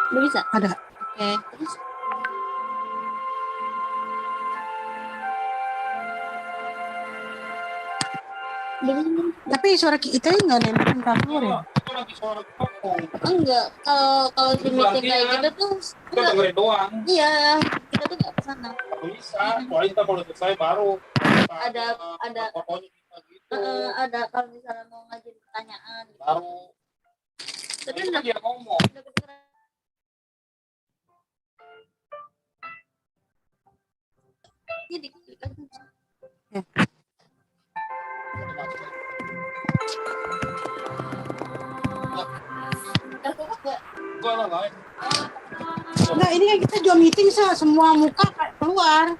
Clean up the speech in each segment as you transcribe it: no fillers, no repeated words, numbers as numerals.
Udah bisa? Ada. Oke, terus belum. Tapi suara kita nggak nempel ke keluar ya? Enggak, kalau di meeting kayak gitu tuh Kita dengerin doang. iya, kita tuh nggak kesana. Bisa, soalnya kita kalau selesai baru Ada fotonya kita gitu. ada kalau misalnya mau ngajuin pertanyaan gitu. Baru Tapi itu udah dia ngomong. kedengeran. Iya, dikit aja. Ya. Gua lah lain. Enggak, ini kan kita juga meeting semua muka keluar.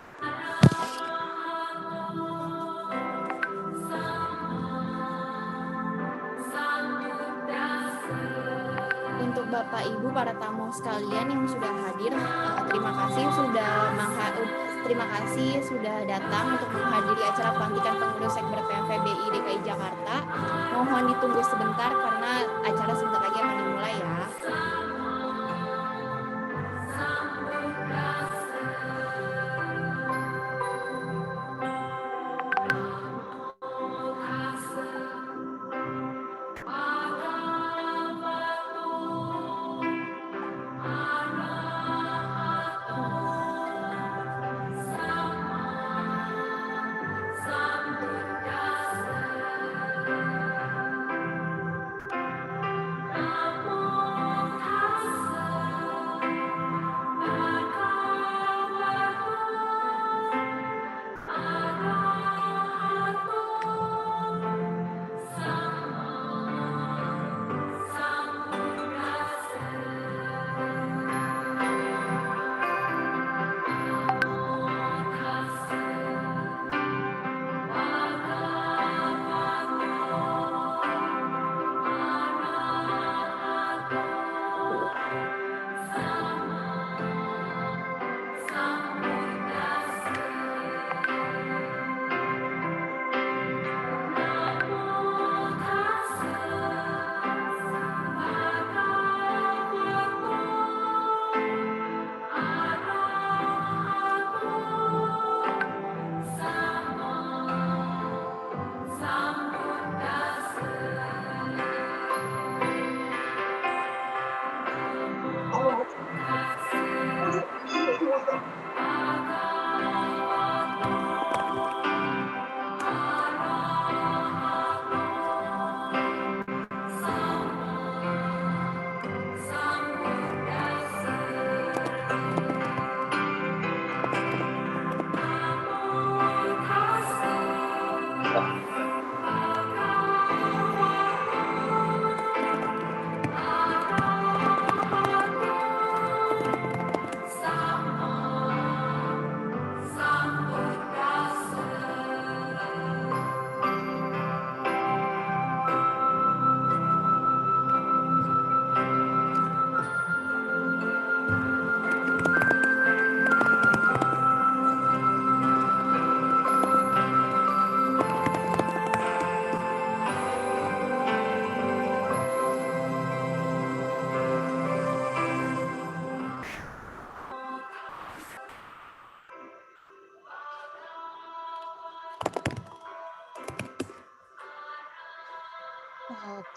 Untuk Bapak Ibu para tamu sekalian yang sudah hadir, terima kasih sudah datang untuk menghadiri acara pelantikan pengurus Sekber PMFBI DKI Jakarta. Mohon ditunggu sebentar karena acara sebentar lagi akan dimulai ya.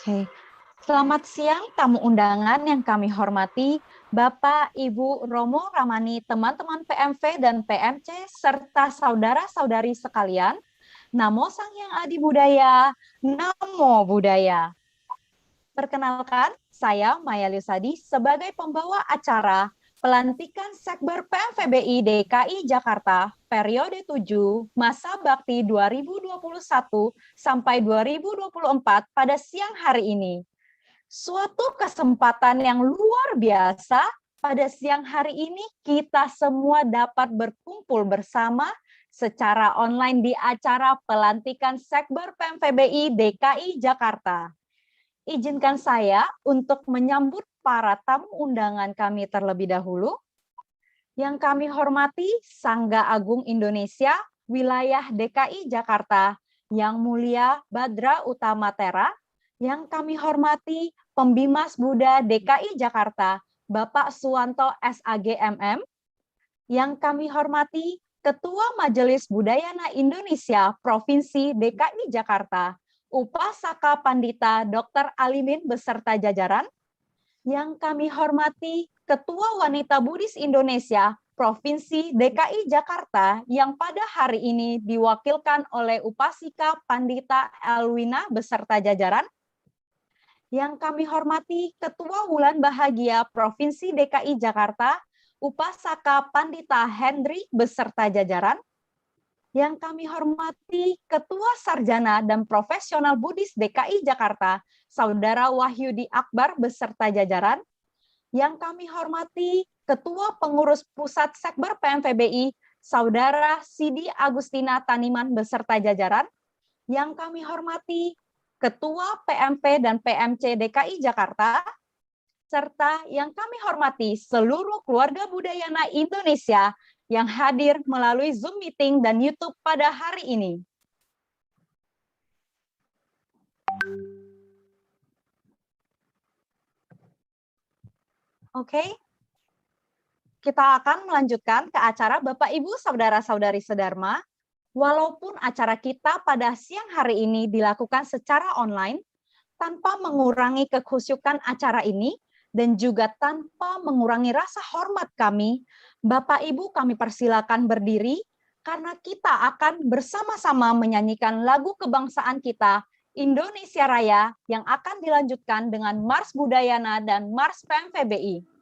Oke, selamat siang tamu undangan yang kami hormati, Bapak, Ibu, Romo, Ramani, teman-teman PMV dan PMC, serta saudara-saudari sekalian. Namo Sang Hyang Adi Budaya, Namo Buddhaya. Perkenalkan, saya Maya Liusadi sebagai pembawa acara Pelantikan Sekber PMFBI DKI Jakarta periode 7 masa bakti 2021 sampai 2024 pada siang hari ini. Suatu kesempatan yang luar biasa, pada siang hari ini kita semua dapat berkumpul bersama secara online di acara Pelantikan Sekber PMFBI DKI Jakarta. Izinkan saya untuk menyambut para tamu undangan kami terlebih dahulu. Yang kami hormati Sangga Agung Indonesia, Wilayah DKI Jakarta, Yang Mulia Badra Utama Tera. Yang kami hormati Pembimas Buddha DKI Jakarta, Bapak Suwanto SAGMM. Yang kami hormati Ketua Majelis Budayana Indonesia Provinsi DKI Jakarta, Upasaka Pandita Dr. Alimin beserta jajaran. Yang kami hormati Ketua Wanita Buddhis Indonesia Provinsi DKI Jakarta yang pada hari ini diwakilkan oleh Upasika Pandita Elwina beserta jajaran. Yang kami hormati Ketua Wulan Bahagia Provinsi DKI Jakarta, Upasaka Pandita Hendri beserta jajaran. Yang kami hormati Ketua Sarjana dan Profesional Buddhis DKI Jakarta, Saudara Wahyudi Akbar beserta jajaran. Yang kami hormati Ketua Pengurus Pusat Sekber PMFBI, Saudara Sidi Agustina Taniman beserta jajaran. Yang kami hormati Ketua PMP dan PMC DKI Jakarta, serta yang kami hormati seluruh keluarga budayana Indonesia yang hadir melalui Zoom meeting dan YouTube pada hari ini. Oke, kita akan melanjutkan ke acara Bapak, Ibu, Saudara-saudari sedharma. Walaupun acara kita pada siang hari ini dilakukan secara online, tanpa mengurangi kekhusyukan acara ini, dan juga tanpa mengurangi rasa hormat kami, Bapak Ibu kami persilakan berdiri, karena kita akan bersama-sama menyanyikan lagu kebangsaan kita, Indonesia Raya, yang akan dilanjutkan dengan Mars Budayana dan Mars PMFBI.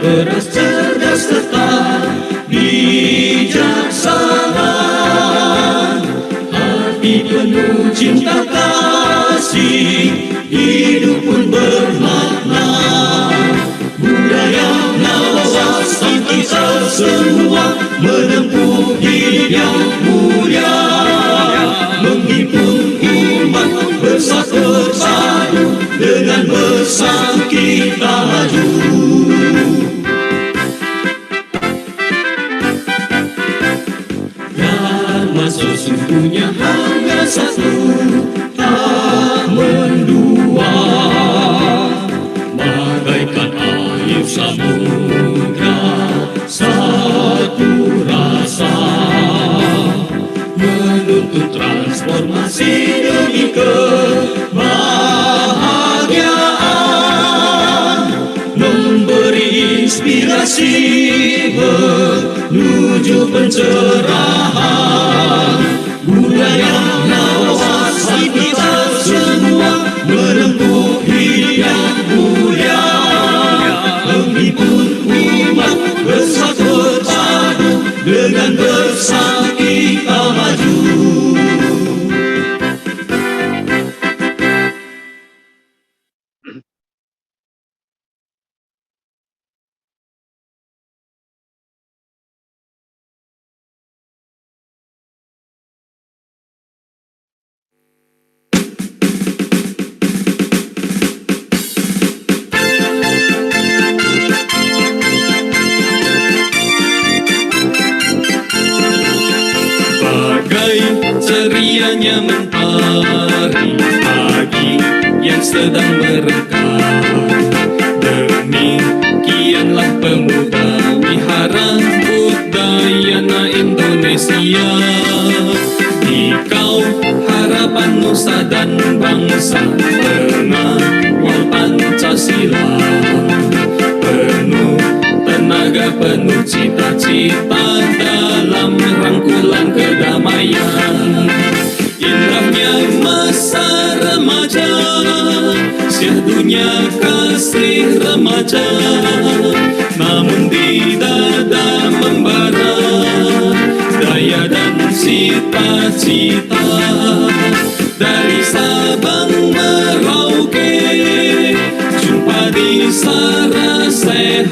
keras, cerdas, serta bijaksana. Hati penuh cinta kasih, hidup pun bermakna. Budaya nawasi kita semua menempuh hidup yang mulia, menghimpun umat bersatu padu, dengan bersama kita maju. Dharma sesungguhnya hanya satu, tak mendua, bagaikan air samudra, satu rasa, menuntut transformasi demi kebahagiaan, memberi inspirasi menuju pencerahan. Budaya nawasi kita semua menempuh hidup yang mulia, menghimpun umat bersatu padu, dengan bersama kita maju. Bagai cerianya mentari pagi yang sedang merenggang, demikianlah pemuda wihara Udayana Indonesia. Dikau harapan nusa dan bangsa, pengawal Pancasila, penuh tenaga, penuh cita-cita dalam rangkulan kedamaian. Indahnya masa remaja, syahdunya kasih remaja, namun di dada membara daya dan cita-cita. Dari Sabang Merauke jumpa di Sarasehan,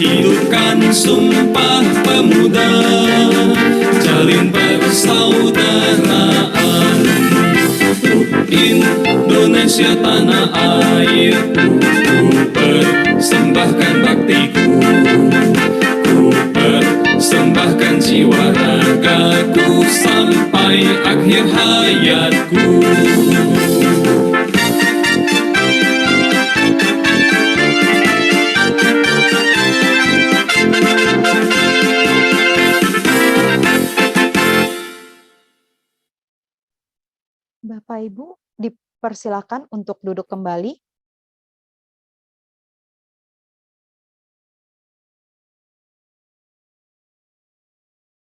hidupkan sumpah pemuda, jalin persaudaraan. Indonesia tanah airku, ku persembahkan baktiku, ku persembahkan jiwa ragaku sampai akhir hayatku. Bapak Ibu dipersilakan untuk duduk kembali.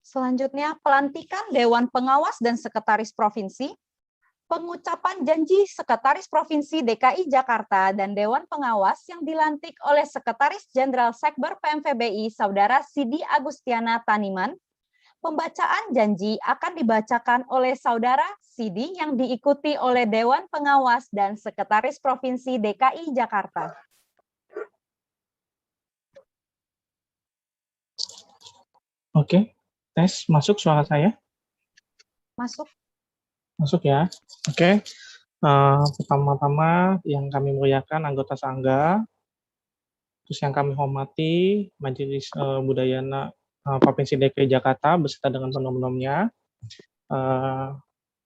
Selanjutnya, pelantikan Dewan Pengawas dan Sekretaris Provinsi, pengucapan janji Sekretaris Provinsi DKI Jakarta dan Dewan Pengawas yang dilantik oleh Sekretaris Jenderal Sekber PMFBI Saudara Sidi Agustiana Taniman. Pembacaan janji akan dibacakan oleh Saudara Sidi yang diikuti oleh Dewan Pengawas dan Sekretaris Provinsi DKI Jakarta. Oke, tes masuk suara saya? Masuk. Masuk ya. Oke. Pertama-tama yang kami muliakan anggota Sangga, terus yang kami hormati Majelis Budayana Provinsi DKI Jakarta beserta dengan penom-penomnya.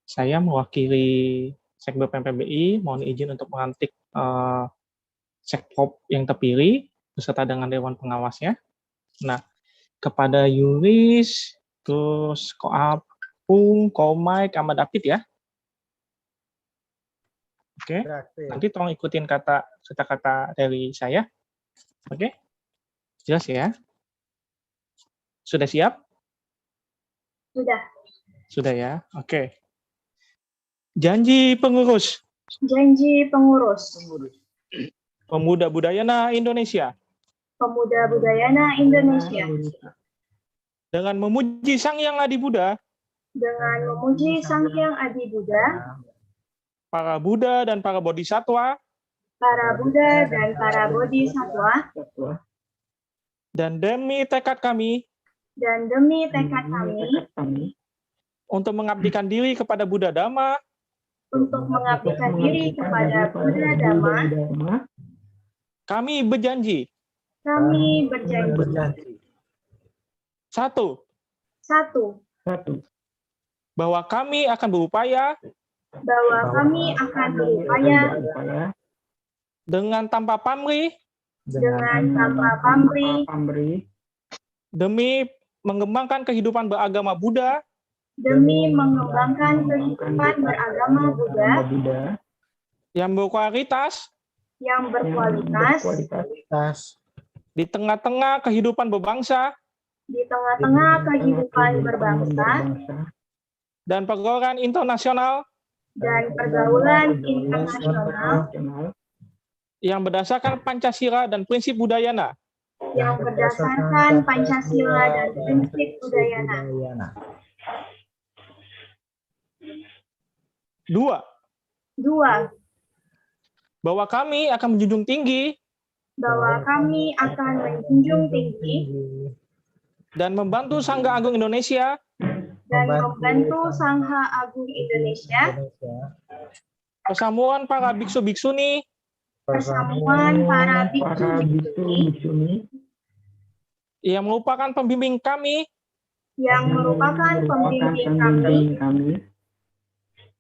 Saya mewakili Sekber PMFBI, mohon izin untuk melantik Sekprop yang terpilih beserta dengan Dewan Pengawasnya. Nah, kepada Yuris, terus Koapung, Komai, Ahmad David ya. Oke, nanti tolong ikutin kata-kata dari saya. Oke, jelas ya? Sudah siap? Sudah. Sudah ya, oke. Janji pengurus. Janji pengurus. Pemuda Budayana Indonesia. Pemuda Budayana Indonesia. dengan memuji Sang Hyang Adi Buddha, Dengan memuji Sang Hyang Adi Buddha, para Buddha dan para Bodhisatwa, para Buddha dan para Bodhisatwa, dan demi tekad kami dan demi tekad kami untuk mengabdikan diri kepada Buddha Dhamma, untuk mengabdikan diri kepada Buddha Dhamma, kami berjanji. kami berjanji. 1. Satu, Bahwa kami akan berupaya bahwa kami akan berupaya dengan tanpa pamrih dengan tanpa pamrih demi mengembangkan kehidupan beragama Buddha demi mengembangkan kehidupan beragama Buddha yang berkualitas yang berkualitas di tengah-tengah kehidupan berbangsa di tengah-tengah kehidupan berbangsa dan pergaulan internasional dan pergaulan internasional yang berdasarkan Pancasila dan prinsip Budayana. yang berdasarkan Pancasila dan prinsip Budayana. 2. Bahwa kami akan menjunjung tinggi Bahwa kami akan menjunjung tinggi dan membantu Sangga Agung Indonesia dan membantu Sangha Agung Indonesia, persamuan para biksu-biksuni persamuan para biksu-biksuni yang merupakan pembimbing kami yang merupakan pembimbing kami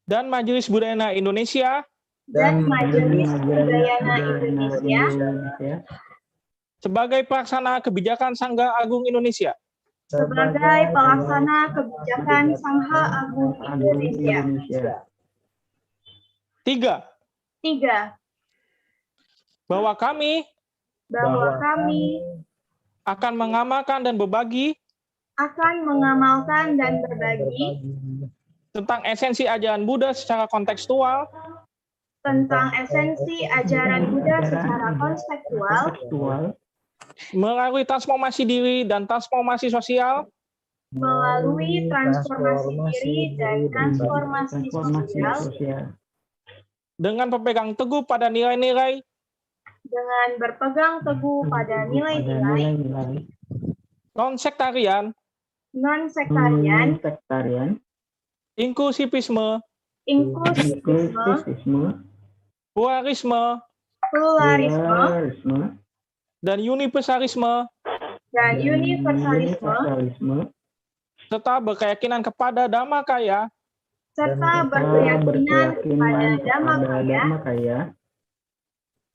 dan Majelis Budayana Indonesia dan Majelis Budayana Indonesia sebagai pelaksana kebijakan Sangga Agung Indonesia. sebagai pelaksana kebijakan Sangha Agung Indonesia. 3. 3. Bahwa kami Bahwa kami akan mengamalkan dan berbagi akan mengamalkan dan berbagi tentang esensi ajaran Buddha secara kontekstual tentang esensi ajaran Buddha secara konseptual melalui transformasi diri dan transformasi sosial melalui transformasi diri dan transformasi sosial dengan berpegang teguh pada nilai-nilai dengan berpegang teguh pada nilai-nilai non-sektarian, non-sektarian, inklusivisme, inklusivisme, pluralisme, dan universalisme, serta berkeyakinan kepada Dhammakaya, serta berkeyakinan kepada Dhammakaya,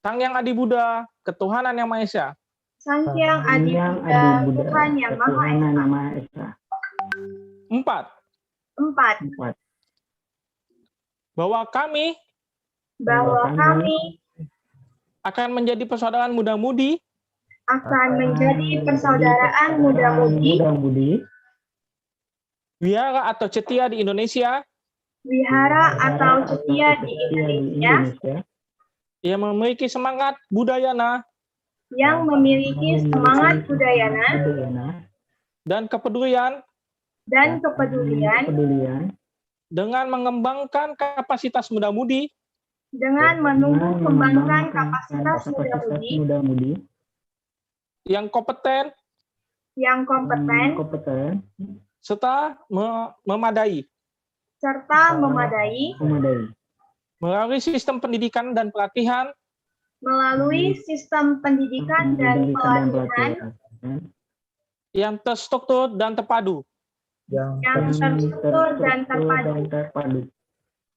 Sang Hyang Adi Buddha, ketuhanan yang Maha Esa. Sang Hyang Adi Buddha, Tuhan yang Maha Esa. 4. 4. Bahwa kami akan menjadi persaudaraan muda-mudi wihara atau cetia di Indonesia yang memiliki semangat budayana dan kepedulian dengan mengembangkan kapasitas muda-mudi dengan menumbuh kembangkan kapasitas muda-mudi yang kompeten serta memadai melalui sistem pendidikan dan pelatihan yang terstruktur dan terpadu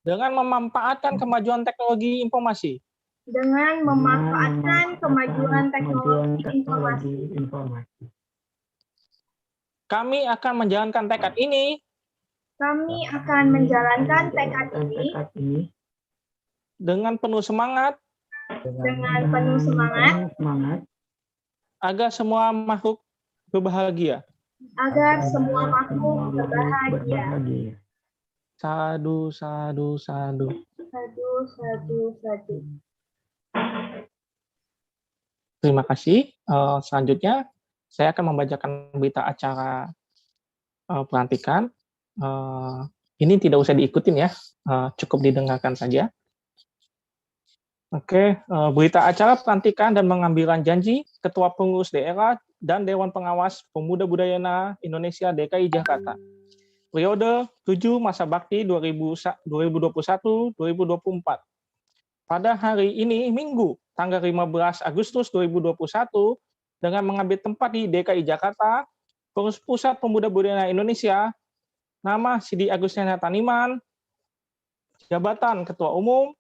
dengan memanfaatkan kemajuan teknologi informasi. Kami akan menjalankan tekad ini dengan penuh semangat agar semua makhluk berbahagia. Sadu, sadu, sadu. Terima kasih. Selanjutnya, saya akan membacakan berita acara pelantikan. Ini tidak usah diikutin ya, cukup didengarkan saja. Oke, berita acara pelantikan dan pengambilan janji Ketua Pengurus Daerah dan Dewan Pengawas Pemuda Budayana Indonesia DKI Jakarta. Periode 7 masa bakti 2021-2024. Pada hari ini, Minggu, tanggal 15 Agustus 2021, dengan mengambil tempat di DKI Jakarta, Pengurus Pusat Pemuda Budayana Indonesia, nama Sidi Agustina Taniman, jabatan Ketua Umum,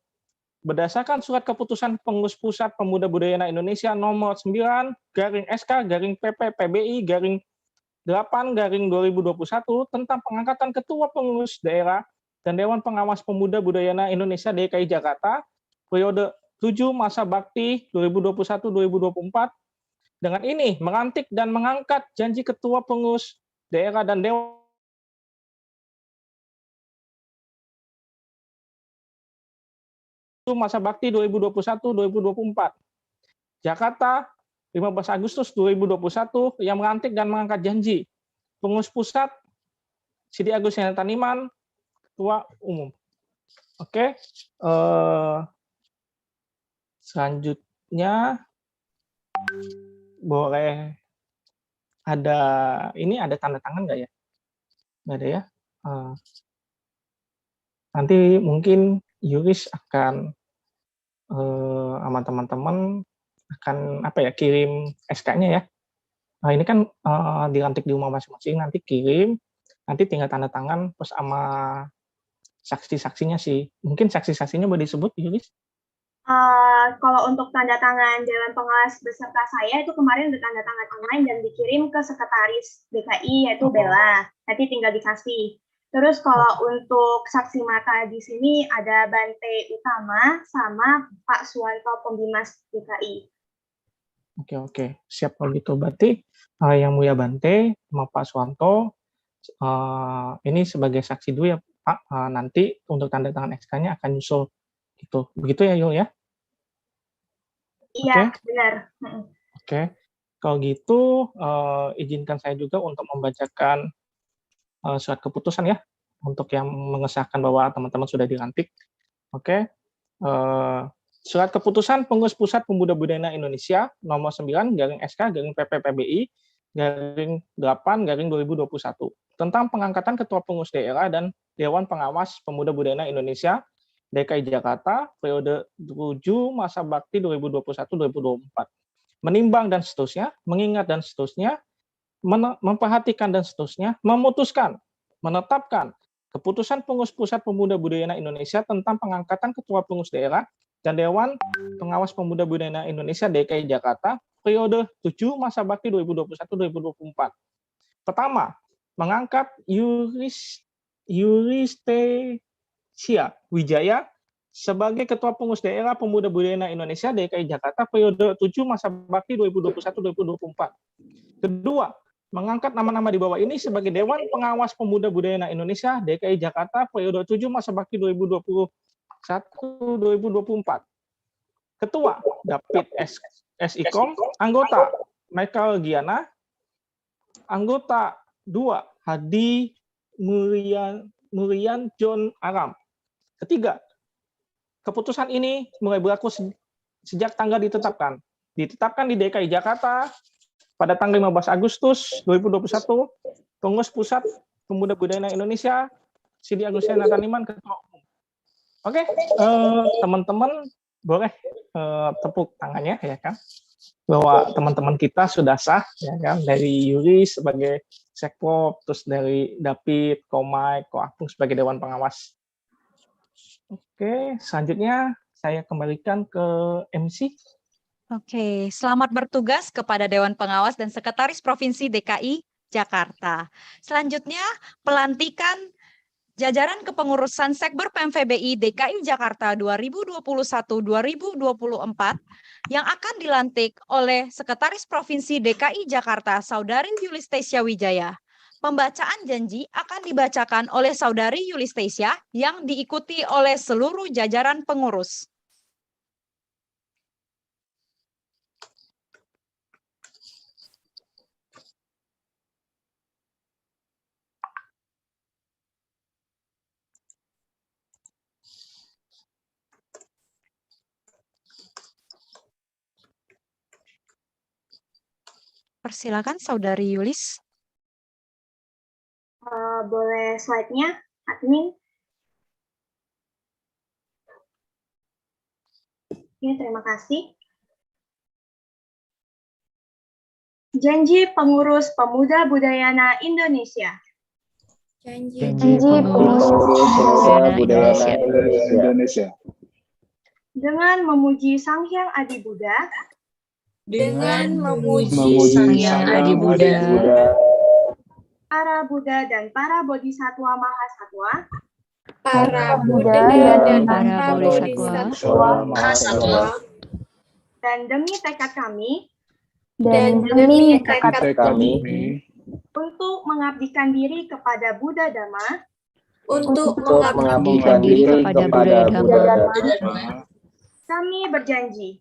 berdasarkan surat keputusan Pengurus Pusat Pemuda Budayana Indonesia nomor 9/SK/PPPBI/8/2021 tentang pengangkatan Ketua Pengurus Daerah dan Dewan Pengawas Pemuda Budayana Indonesia DKI Jakarta, periode 7 masa bakti 2021-2024, dengan ini melantik dan mengangkat janji Ketua Pengurus Daerah dan Dewan masa bakti 2021-2024. Jakarta, 15 Agustus 2021, yang melantik dan mengangkat janji Pengurus Pusat Sidi Agustina Taniman, Ketua Umum. Oke, selanjutnya boleh ada tanda tangan nggak ya? Nggak ada ya. Nanti mungkin Yuris akan sama teman-teman akan kirim SK-nya ya. Nah, ini kan dilantik di rumah masing-masing, nanti kirim, nanti tinggal tanda tangan terus sama saksi-saksinya sih. Mungkin saksi-saksinya boleh disebut, Yuris? Kalau untuk tanda tangan Dewan Pengawas beserta saya itu kemarin udah tanda tangan online dan dikirim ke Sekretaris DKI yaitu Bella. Nanti tinggal dikasih. Terus kalau untuk saksi mata di sini ada Bante Utama sama Pak Suwanto Pembimas DKI. Oke. Siap kalau gitu. Berarti yang Mulia Bante sama Pak Suwanto ini sebagai saksi dulu ya Pak. Nanti untuk tanda tangan SK-nya akan nyusul gitu. Begitu ya Yul ya? Iya, benar. Oke. Kalau gitu izinkan saya juga untuk membacakan surat keputusan ya, untuk yang mengesahkan bahwa teman-teman sudah dilantik. Oke. Surat keputusan Pengurus Pusat Pemuda Budayana Indonesia nomor 9/SK/PPPBI/8/2021 tentang pengangkatan Ketua Pengurus Daerah dan Dewan Pengawas Pemuda Budayana Indonesia DKI Jakarta periode 7 masa bakti 2021-2024. Menimbang dan seterusnya, mengingat dan seterusnya, memperhatikan dan seterusnya, memutuskan, menetapkan keputusan Pengurus Pusat Pemuda Budayana Indonesia tentang pengangkatan Ketua Pengurus Daerah dan Dewan Pengawas Pemuda Budayana Indonesia DKI Jakarta periode 7 masa bakti 2021-2024. Pertama, mengangkat Yuristesia Wijaya sebagai Ketua Pengurus Daerah Pemuda Budayana Indonesia DKI Jakarta periode 7 masa bakti 2021-2024. Kedua, mengangkat nama-nama di bawah ini sebagai Dewan Pengawas Pemuda Budayana Indonesia DKI Jakarta periode 7 masa bakti 2021-2024. Ketua, David S.Ikom, anggota Michael Giana, anggota 2, Hadi Murian John Aram. Ketiga, keputusan ini mulai berlaku sejak tanggal ditetapkan. Ditetapkan di DKI Jakarta pada tanggal 15 Agustus 2021, Pengurus Pusat Pemuda Budayana Indonesia, Sidi Agustina Taniman, Ketua Umum. Oke, teman-teman boleh tepuk tangannya ya kan, bahwa teman-teman kita sudah sah ya kan, dari Yuri sebagai Sekpop, terus dari David, Komai, Koapung sebagai Dewan Pengawas. Oke, selanjutnya saya kembalikan ke MC. Oke, selamat bertugas kepada Dewan Pengawas dan Sekretaris Provinsi DKI Jakarta. Selanjutnya, pelantikan jajaran kepengurusan Sekber PMFBI DKI Jakarta 2021-2024 yang akan dilantik oleh Sekretaris Provinsi DKI Jakarta, Saudari Yulistesia Wijaya. Pembacaan janji akan dibacakan oleh Saudari Yulistesia yang diikuti oleh seluruh jajaran pengurus. Persilakan Saudari Yulis. Boleh slide-nya, admin? Oke, terima kasih. Janji Pengurus Pemuda Budayana Indonesia. Janji Pengurus Pemuda Budayana Indonesia. Dengan memuji Sang Hyang Adi Buddha. dengan memuji Sang Hyang Adi Buddha, Para Buddha dan para Bodhisatwa Mahasatwa. para Buddha dan para Bodhisatwa Mahasatwa, Dan demi tekad kami. Untuk mengabdikan diri kepada Buddha Dhamma. untuk mengabdikan diri kepada Buddha Dhamma. Kami berjanji.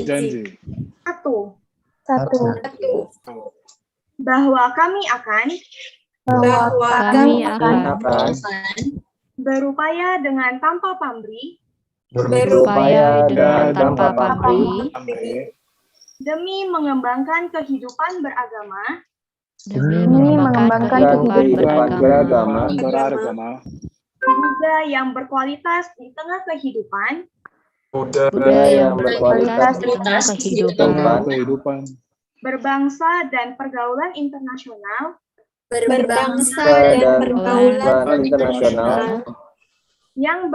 Janji. Satu. Bahwa kami akan berupaya dengan tanpa pamrih demi mengembangkan kehidupan beragama Buddha yang berkualitas di tengah kehidupan berbangsa dan pergaulan internasional yang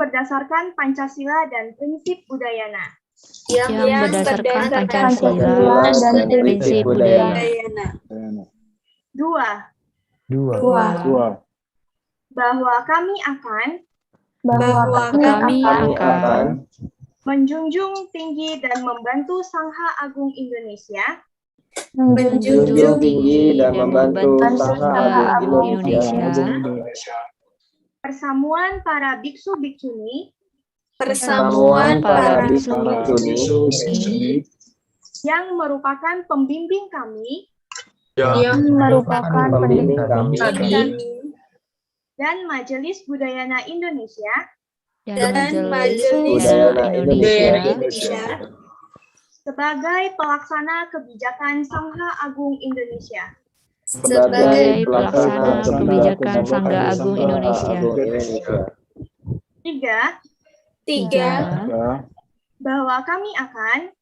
berdasarkan Pancasila dan prinsip Udayana. yang berdasarkan Pancasila dan prinsip Udayana. Dua. Bahwa kami akan menjunjung tinggi dan membantu Sangha Agung Indonesia persamuan para biksu biksuní yang merupakan pembimbing kami dan Majelis Budayana Indonesia sebagai pelaksana kebijakan Sangha Agung Indonesia. Tiga. Bahwa kami akan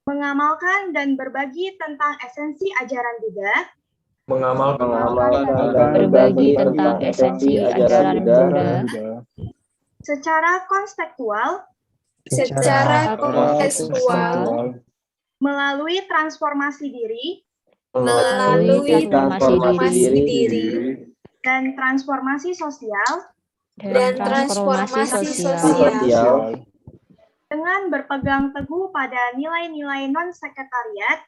mengamalkan dan berbagi tentang esensi ajaran Buddha secara kontekstual melalui transformasi diri dan transformasi sosial dengan berpegang teguh pada nilai-nilai non-sekretariat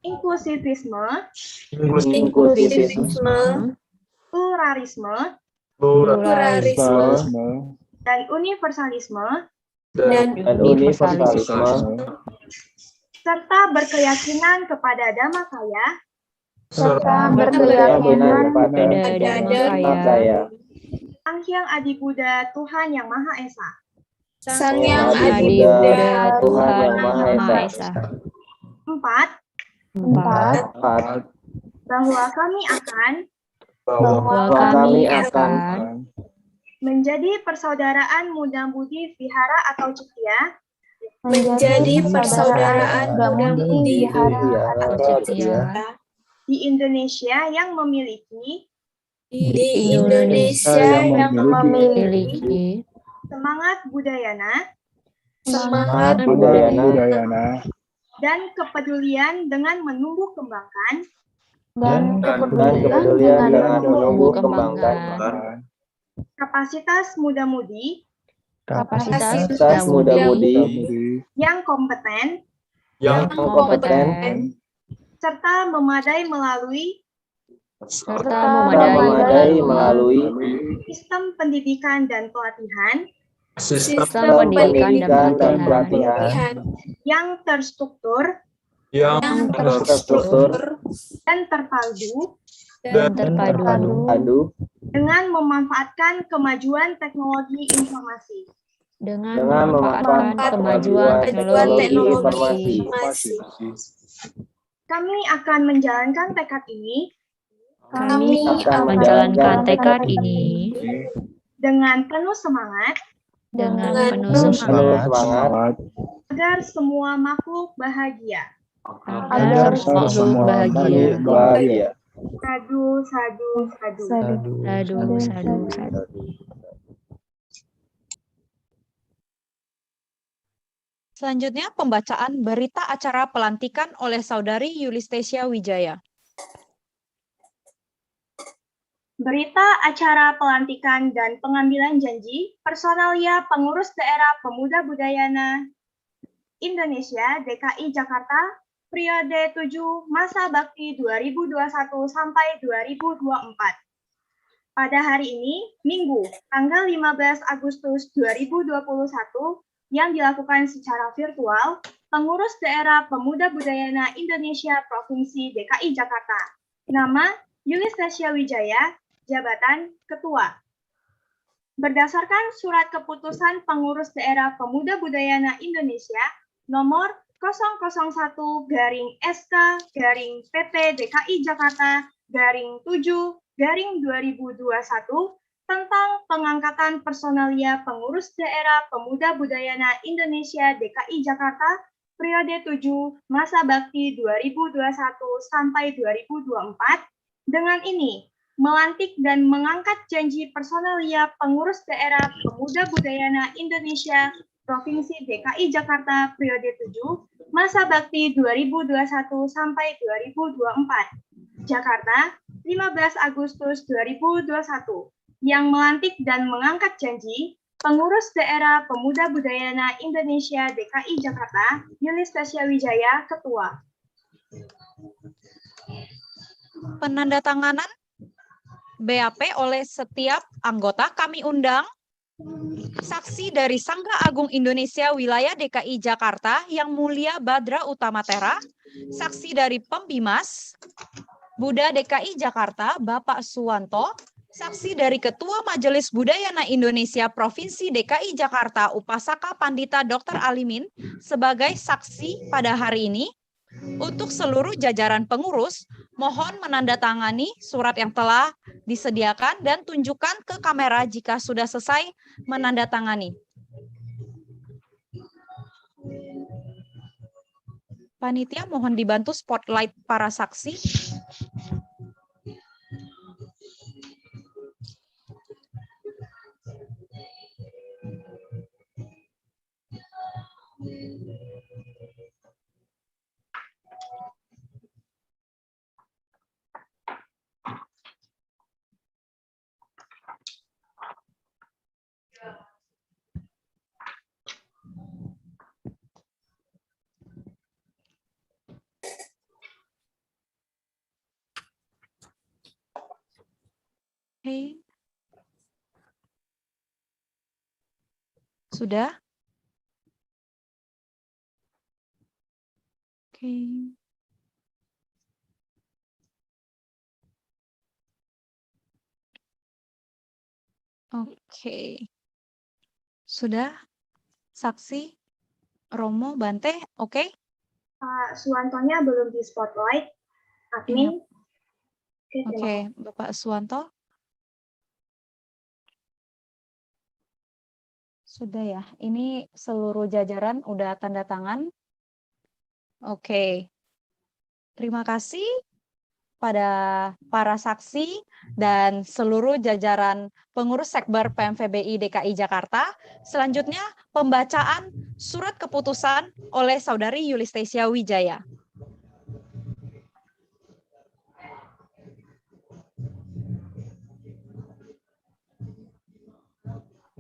inklusivisme, pluralisme, dan universalisme, serta berkeyakinan kepada Dhammakaya, Sang Hyang Adi Buddha Tuhan Yang Maha Esa. Empat. Bahwa kami akan menjadi persaudaraan muda-mudi vihara atau cetya di Indonesia yang memiliki semangat budayana dan kepedulian dengan menumbuh kembangkan kapasitas muda-mudi yang kompeten serta memadai melalui sistem pendidikan dan pelatihan yang terstruktur dan terpadu dengan memanfaatkan kemajuan teknologi informasi. Dengan memanfaatkan kemajuan teknologi informasi. Kami akan menjalankan tekad ini Kami akan menjalankan tekad ini dengan penuh semangat dengan penuh semangat agar semua makhluk bahagia. agar semua bahagia. Sadu, sadu, sadu. Sadu. Selanjutnya pembacaan berita acara pelantikan oleh Saudari Yulistesia Wijaya. Berita acara pelantikan dan pengambilan janji personalia pengurus daerah Pemuda Budayana Indonesia DKI Jakarta periode 7 masa bakti 2021 sampai 2024. Pada hari ini, Minggu, tanggal 15 Agustus 2021, yang dilakukan secara virtual, pengurus daerah Pemuda Budayana Indonesia Provinsi DKI Jakarta. Nama, Yulistesia Wijaya, jabatan Ketua. Berdasarkan surat keputusan pengurus daerah Pemuda Budayana Indonesia nomor 001/SK/PP DKI Jakarta /7/2021 tentang pengangkatan personalia pengurus daerah Pemuda Budayana Indonesia DKI Jakarta periode 7 masa bakti 2021 sampai 2024. Dengan ini, melantik dan mengangkat janji personalia pengurus daerah Pemuda Budayana Indonesia Provinsi DKI Jakarta periode 7 masa bakti 2021 sampai 2024. Jakarta, 15 Agustus 2021. Yang melantik dan mengangkat janji pengurus daerah Pemuda Budayana Indonesia DKI Jakarta, Yulistesia Wijaya, Ketua. Penandatanganan BAP oleh setiap anggota kami undang saksi dari Sangga Agung Indonesia Wilayah DKI Jakarta yang mulia Badra Utamatera, saksi dari Pembimas Buddha DKI Jakarta Bapak Suwanto, saksi dari Ketua Majelis Budayana Indonesia Provinsi DKI Jakarta Upasaka Pandita Dr. Alimin sebagai saksi pada hari ini. Untuk seluruh jajaran pengurus, mohon menandatangani surat yang telah disediakan dan tunjukkan ke kamera jika sudah selesai menandatangani. Panitia mohon dibantu spotlight para saksi. Oke. Sudah? Oke. Oke. Sudah? Saksi? Romo, Bante, oke? Pak Suwantonya belum di spotlight. Admin. Oke, Bapak Suwanto. Sudah ya, ini seluruh jajaran udah tanda tangan. Oke, terima kasih pada para saksi dan seluruh jajaran pengurus Sekber PMFBI DKI Jakarta. Selanjutnya, pembacaan surat keputusan oleh Saudari Yulistesia Wijaya.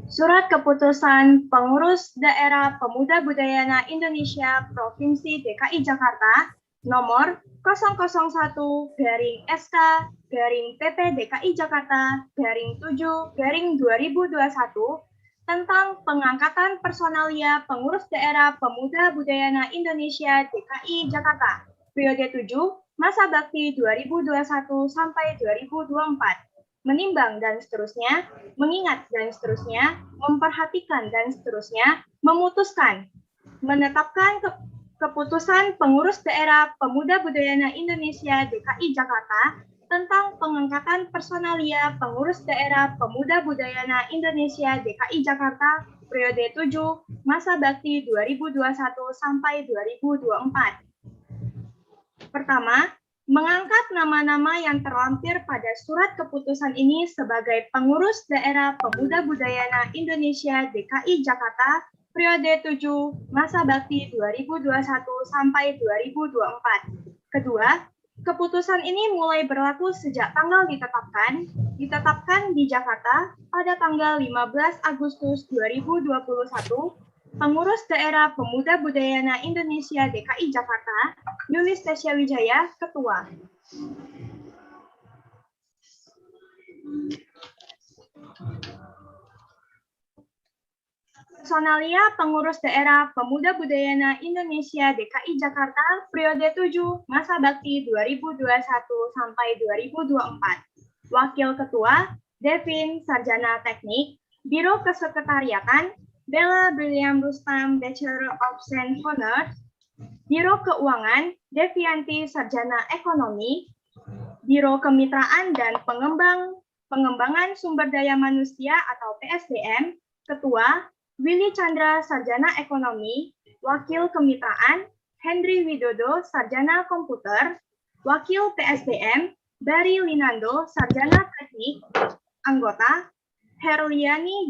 Surat keputusan pengurus daerah Pemuda Budayana Indonesia Provinsi DKI Jakarta nomor 001/SK/PP DKI Jakarta /7/2021 tentang pengangkatan personalia pengurus daerah Pemuda Budayana Indonesia DKI Jakarta periode 7 masa bakti 2021 sampai 2024. menimbang dan seterusnya, mengingat dan seterusnya, memperhatikan dan seterusnya, memutuskan, menetapkan keputusan pengurus daerah Pemuda Budayana Indonesia DKI Jakarta tentang pengangkatan personalia pengurus daerah Pemuda Budayana Indonesia DKI Jakarta periode 7 masa bakti 2021 sampai 2024. Pertama, mengangkat nama-nama yang terlampir pada surat keputusan ini sebagai pengurus daerah Pemuda Budayana Indonesia DKI Jakarta periode 7 masa bakti 2021 sampai 2024. Kedua, keputusan ini mulai berlaku sejak tanggal ditetapkan di Jakarta pada tanggal 15 Agustus 2021, pengurus daerah Pemuda Budayana Indonesia DKI Jakarta, Yulis Tesya Wijaya, Ketua. Personalia pengurus daerah Pemuda Budayana Indonesia DKI Jakarta periode 7 masa bakti 2021 sampai 2024. Wakil Ketua Devin Sarjana Teknik, Biro Kesekretariatan Bella Briliam Rustam Bachelor of Science Honors, Biro Keuangan Devianti Sarjana Ekonomi, Biro Kemitraan dan Pengembangan Sumber Daya Manusia atau PSDM, Ketua Willy Chandra Sarjana Ekonomi, Wakil Kemitraan Henry Widodo Sarjana Komputer, Wakil PSDM Barry Linando Sarjana Teknik, Anggota Herliana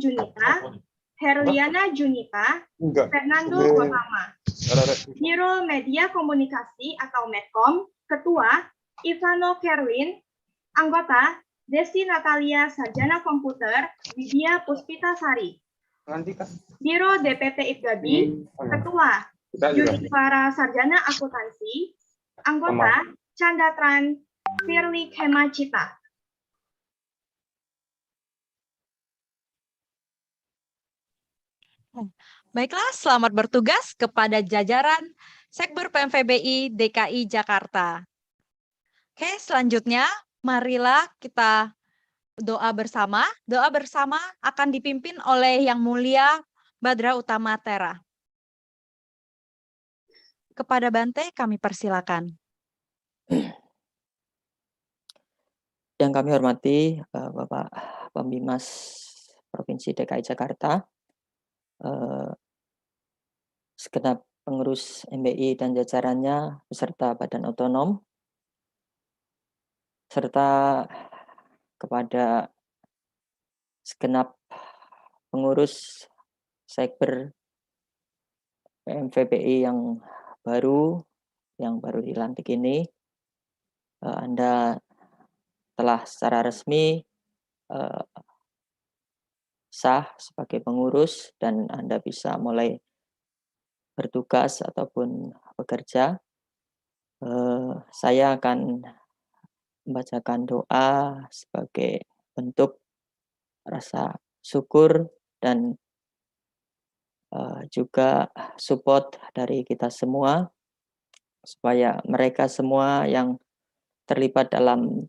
Junita, Fernando Gotama. Biro Media Komunikasi atau Medcom, Ketua Ivano Kerwin, Anggota Desi Natalia Sarjana Komputer, Widya Puspitasari. Biro DPP Ipgabi, Ketua Yudhivara Sarjana Akuntansi, Anggota Candatran Firly Kemacita. Baiklah, selamat bertugas kepada jajaran Sekber PMVBI DKI Jakarta. Oke, selanjutnya marilah kita doa bersama. Doa bersama akan dipimpin oleh Yang Mulia Badra Utama Tera. Kepada Bante kami persilakan. Yang kami hormati Bapak Pembimas Provinsi DKI Jakarta, segenap pengurus MBI dan jajarannya beserta Badan Otonom, serta kepada segenap pengurus Sekber PMVBI yang baru dilantik ini, Anda telah secara resmi sah sebagai pengurus dan Anda bisa mulai bertugas ataupun bekerja. Saya akan membacakan doa sebagai bentuk rasa syukur dan juga support dari kita semua supaya mereka semua yang terlibat dalam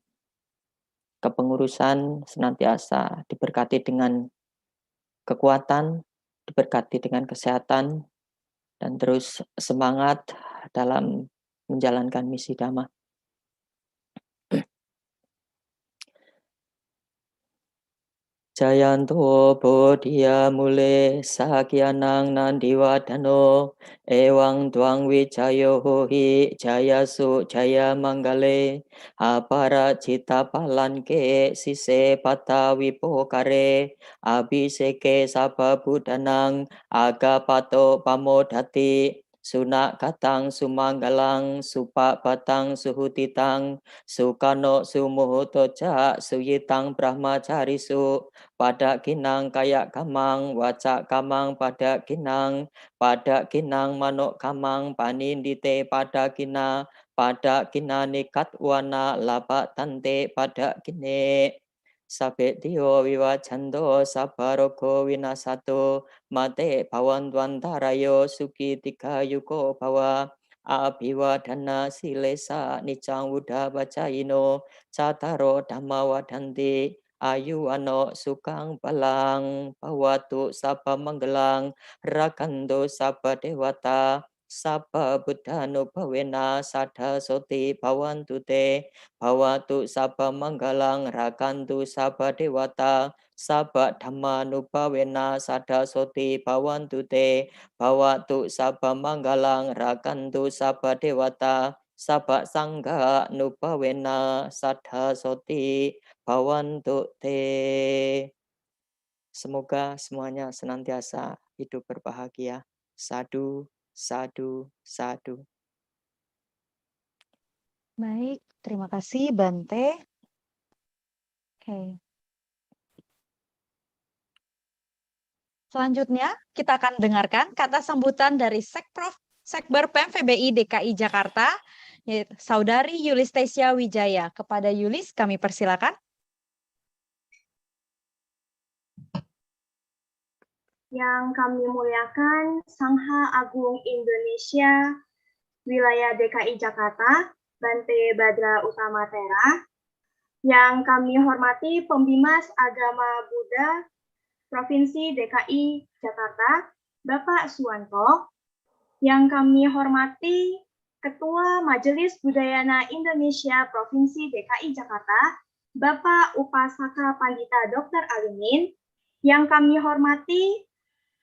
kepengurusan senantiasa diberkati dengan kekuatan, diberkati dengan kesehatan, dan terus semangat dalam menjalankan misi Dhamma. Jayanto bodhiya mule sakyanang nandiwadano ewang tuang wicayo hohi jayasu jaya manggale apara cita palanke sise pata wipokare abiseke sababudanang agapato pamodati sunak katang sumanggalang supak batang suhutitang sukano sumuhutoja suyitang brahmacarisu pada kinang kayak kamang wacak kamang pada kinang manok kamang panindite pada kina nikat wana laba tante pada kine sabe dio wiwacando sabaroko winasato mate bawantwantarayo suki tika yuko bawa abiwadana silesa nicang wuda bacaino cataro dhamma wadanti ayu ano sukang palang bawatu sapa manggelang rakanto sapa dewata sapa buddhanu bawena sada soti bawantu te bawatu sapa manggalang rakantu sapa dewata sapa dhammanu bawena sada soti bawantu te bawatu sapa manggalang rakantu sapa dewata sapa sangga nupawena sada soti bawantu te. Semoga semuanya senantiasa hidup berbahagia. Sadu, sadu, sadu. Baik, terima kasih Bante. Oke. Selanjutnya, kita akan dengarkan kata sambutan dari Sekber PMVBI DKI Jakarta, yaitu Saudari Yulistesia Wijaya. Kepada Yulis, kami persilakan. Yang kami muliakan Sangha Agung Indonesia Wilayah DKI Jakarta, Bante Badra Utama Tera. Yang kami hormati Pembimas Agama Buddha Provinsi DKI Jakarta, Bapak Suwanto. Yang kami hormati Ketua Majelis Budayana Indonesia Provinsi DKI Jakarta, Bapak Upasaka Pandita Dr. Alimin. Yang kami hormati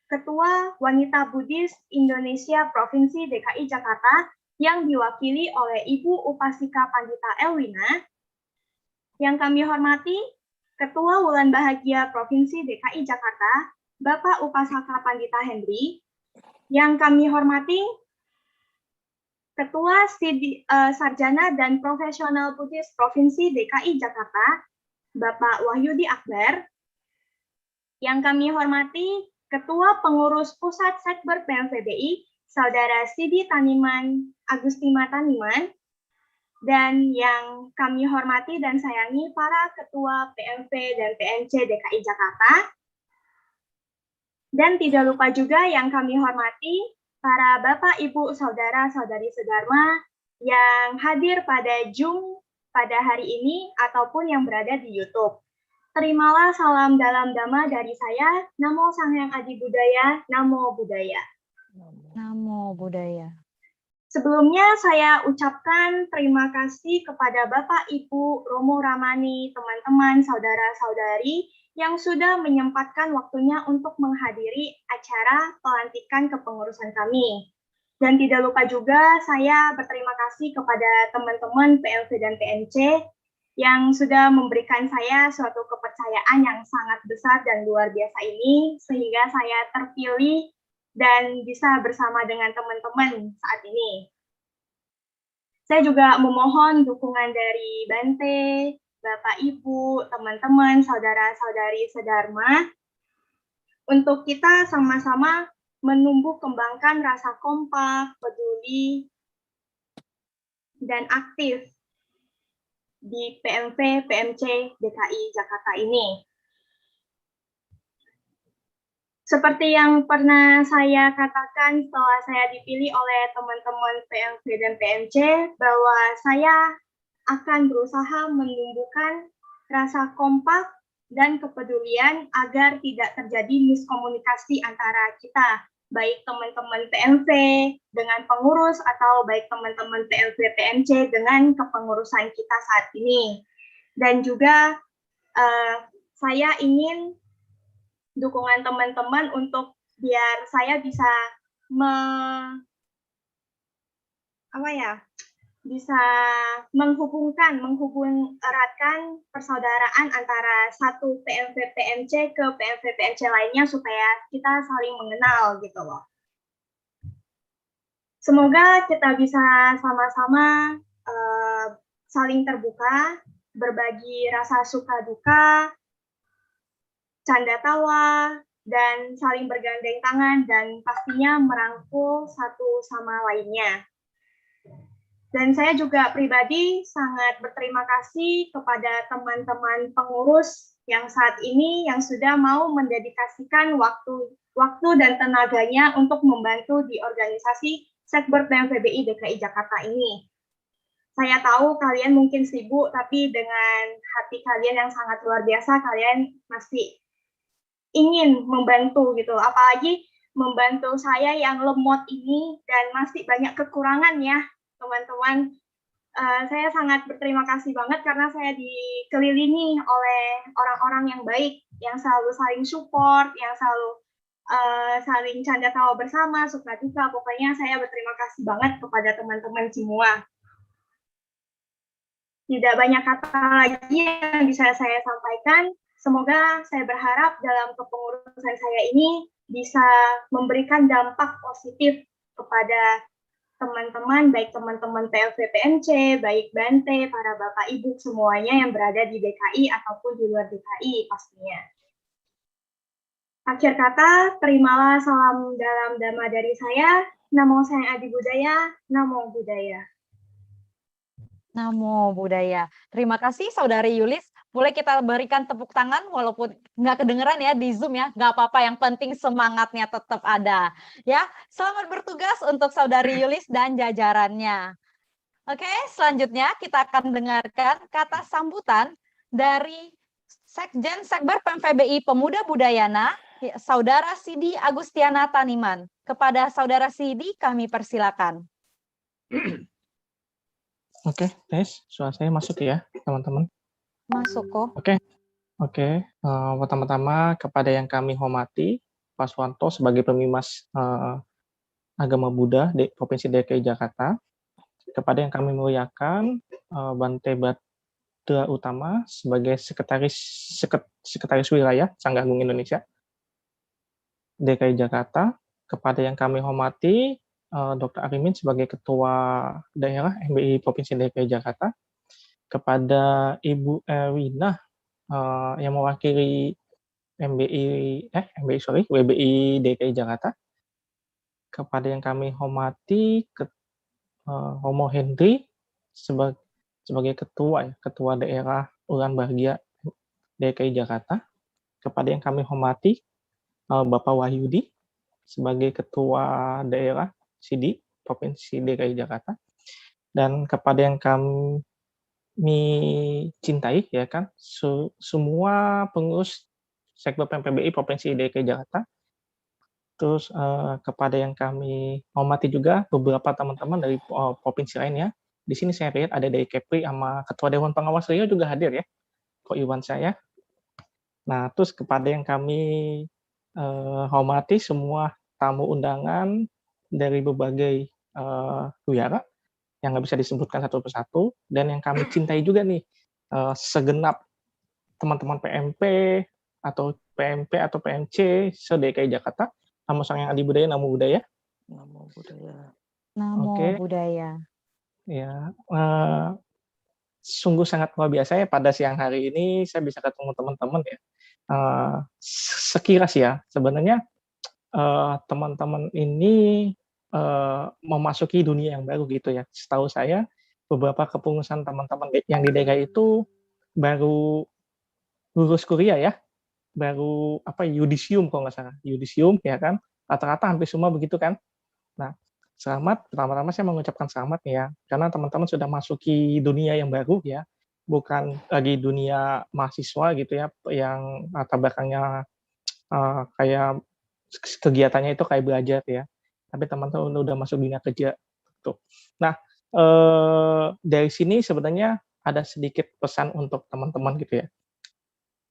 Ketua Wanita Buddhis Indonesia Provinsi DKI Jakarta yang diwakili oleh Ibu Upasika Pandita Elwina. Yang kami hormati Ketua Wulan Bahagia Provinsi DKI Jakarta, Bapak Upasaka Pandita Hendri. Yang kami hormati Ketua Sarjana dan Profesional Buddhis Provinsi DKI Jakarta, Bapak Wahyudi Akbar. Yang kami hormati Ketua Pengurus Pusat Sekber PMVBI, Saudara Sidi Taniman Agustima Taniman, dan yang kami hormati dan sayangi para Ketua PMV dan PMC DKI Jakarta. Dan tidak lupa juga yang kami hormati para Bapak, Ibu, Saudara, Saudari Sedharma yang hadir pada Zoom pada hari ini ataupun yang berada di YouTube. Terimalah salam dalam Dhamma dari saya. Namo Sang Hyang Adi Budaya, Namo Buddhaya. Namo Buddhaya. Sebelumnya saya ucapkan terima kasih kepada Bapak, Ibu, Romo Ramani, teman-teman, saudara-saudari yang sudah menyempatkan waktunya untuk menghadiri acara pelantikan kepengurusan kami. Dan tidak lupa juga saya berterima kasih kepada teman-teman PMV dan PMC yang sudah memberikan saya suatu kepercayaan yang sangat besar dan luar biasa ini, sehingga saya terpilih dan bisa bersama dengan teman-teman saat ini. Saya juga memohon dukungan dari Bante, Bapak Ibu, teman-teman, saudara-saudari Sedharma, untuk kita sama-sama menumbuh kembangkan rasa kompak, peduli, dan aktif di PMV, PMC DKI Jakarta ini. Seperti yang pernah saya katakan setelah saya dipilih oleh teman-teman PMV dan PMC, bahwa saya akan berusaha menumbuhkan rasa kompak dan kepedulian agar tidak terjadi miskomunikasi antara kita, baik teman-teman PMV dengan pengurus atau baik teman-teman PMV PMC dengan kepengurusan kita saat ini. Dan juga saya ingin dukungan teman-teman untuk biar saya bisa bisa menghubung eratkan persaudaraan antara satu PMV PMC ke PMV PMC lainnya supaya kita saling mengenal gitu loh. Semoga kita bisa sama-sama saling terbuka, berbagi rasa suka duka, canda tawa, dan saling bergandeng tangan dan pastinya merangkul satu sama lainnya. Dan saya juga pribadi sangat berterima kasih kepada teman-teman pengurus yang saat ini yang sudah mau mendedikasikan waktu dan tenaganya untuk membantu di organisasi Sekber PMVBI DKI Jakarta ini. Saya tahu kalian mungkin sibuk, tapi dengan hati kalian yang sangat luar biasa, kalian masih ingin membantu gitu. Apalagi membantu saya yang lemot ini dan masih banyak kekurangan ya, teman-teman. Saya sangat berterima kasih banget karena saya dikelilingi oleh orang-orang yang baik, yang selalu saling support, yang selalu saling canda tawa bersama, suka duka. Pokoknya saya berterima kasih banget kepada teman-teman semua. Tidak banyak kata lagi yang bisa saya sampaikan. Semoga saya berharap dalam kepengurusan saya ini bisa memberikan dampak positif kepada teman-teman, baik teman-teman PLV PMC, baik Bante, para Bapak Ibu semuanya yang berada di DKI ataupun di luar DKI pastinya. Akhir kata, terimalah salam dalam dhamma dari saya. Namo Sang Adi Budaya, Namo Buddhaya. Namo Buddhaya. Terima kasih Saudari Yulis. Boleh kita berikan tepuk tangan walaupun nggak kedengeran ya di Zoom ya. Nggak apa-apa, yang penting semangatnya tetap ada. Ya, selamat bertugas untuk Saudari Yulis dan jajarannya. Oke, selanjutnya kita akan dengarkan kata sambutan dari Sekjen Sekber PMFBI Pemuda Budayana, Saudara Sidi Agustiana Taniman. Kepada Saudara Sidi kami persilakan. Oke, tes. Suara saya masuk ya, teman-teman? Masuk kok. Oke. Pertama-tama kepada yang kami hormati, Pak Suwanto sebagai pemimas agama Buddha di Provinsi DKI Jakarta. Kepada yang kami muliakan, Bante Badra Utama sebagai sekretaris wilayah Sangga Agung Indonesia DKI Jakarta. Kepada yang kami hormati, Dr. Arimin sebagai Ketua Daerah MBI Provinsi DKI Jakarta, kepada Ibu Erwina yang mewakili WBI DKI Jakarta, kepada yang kami hormati Romo Hendri sebagai Ketua Daerah Ulan Bahagia DKI Jakarta, kepada yang kami hormati Bapak Wahyudi sebagai Ketua Daerah Sidi Provinsi DKI Jakarta, dan kepada yang kami cintai ya kan semua pengurus Sekber PMFBI Provinsi DKI Jakarta, terus kepada yang kami hormati juga beberapa teman-teman dari provinsi lain ya. Di sini saya lihat ada dari Kepri sama Ketua Dewan Pengawas Riau juga hadir ya, Kok Iwan saya. Nah, terus kepada yang kami hormati semua tamu undangan dari berbagai wihara yang nggak bisa disebutkan satu persatu, dan yang kami cintai juga nih segenap teman-teman PMP atau PMP atau PMC se-DKI Jakarta. Namo Sang Yang Adi Budaya, Namo Buddhaya. Namo Buddhaya. Namo Buddhaya. Ya, sungguh sangat luar biasa ya pada siang hari ini saya bisa ketemu teman-teman ya. Sekilas ya, sebenarnya teman-teman ini memasuki dunia yang baru gitu ya. Setahu saya beberapa kepengurusan teman-teman yang di DKI itu baru lulus kuliah ya, baru yudisium kalau nggak salah, yudisium ya kan, rata-rata hampir semua begitu kan. Nah, selamat, pertama-tama saya mengucapkan selamat ya, karena teman-teman sudah masuki dunia yang baru ya, bukan lagi dunia mahasiswa gitu ya, yang latar belakangnya kayak kegiatannya itu kayak belajar ya, tapi teman-teman udah masuk dunia kerja tuh. Nah, dari sini sebenarnya ada sedikit pesan untuk teman-teman gitu ya,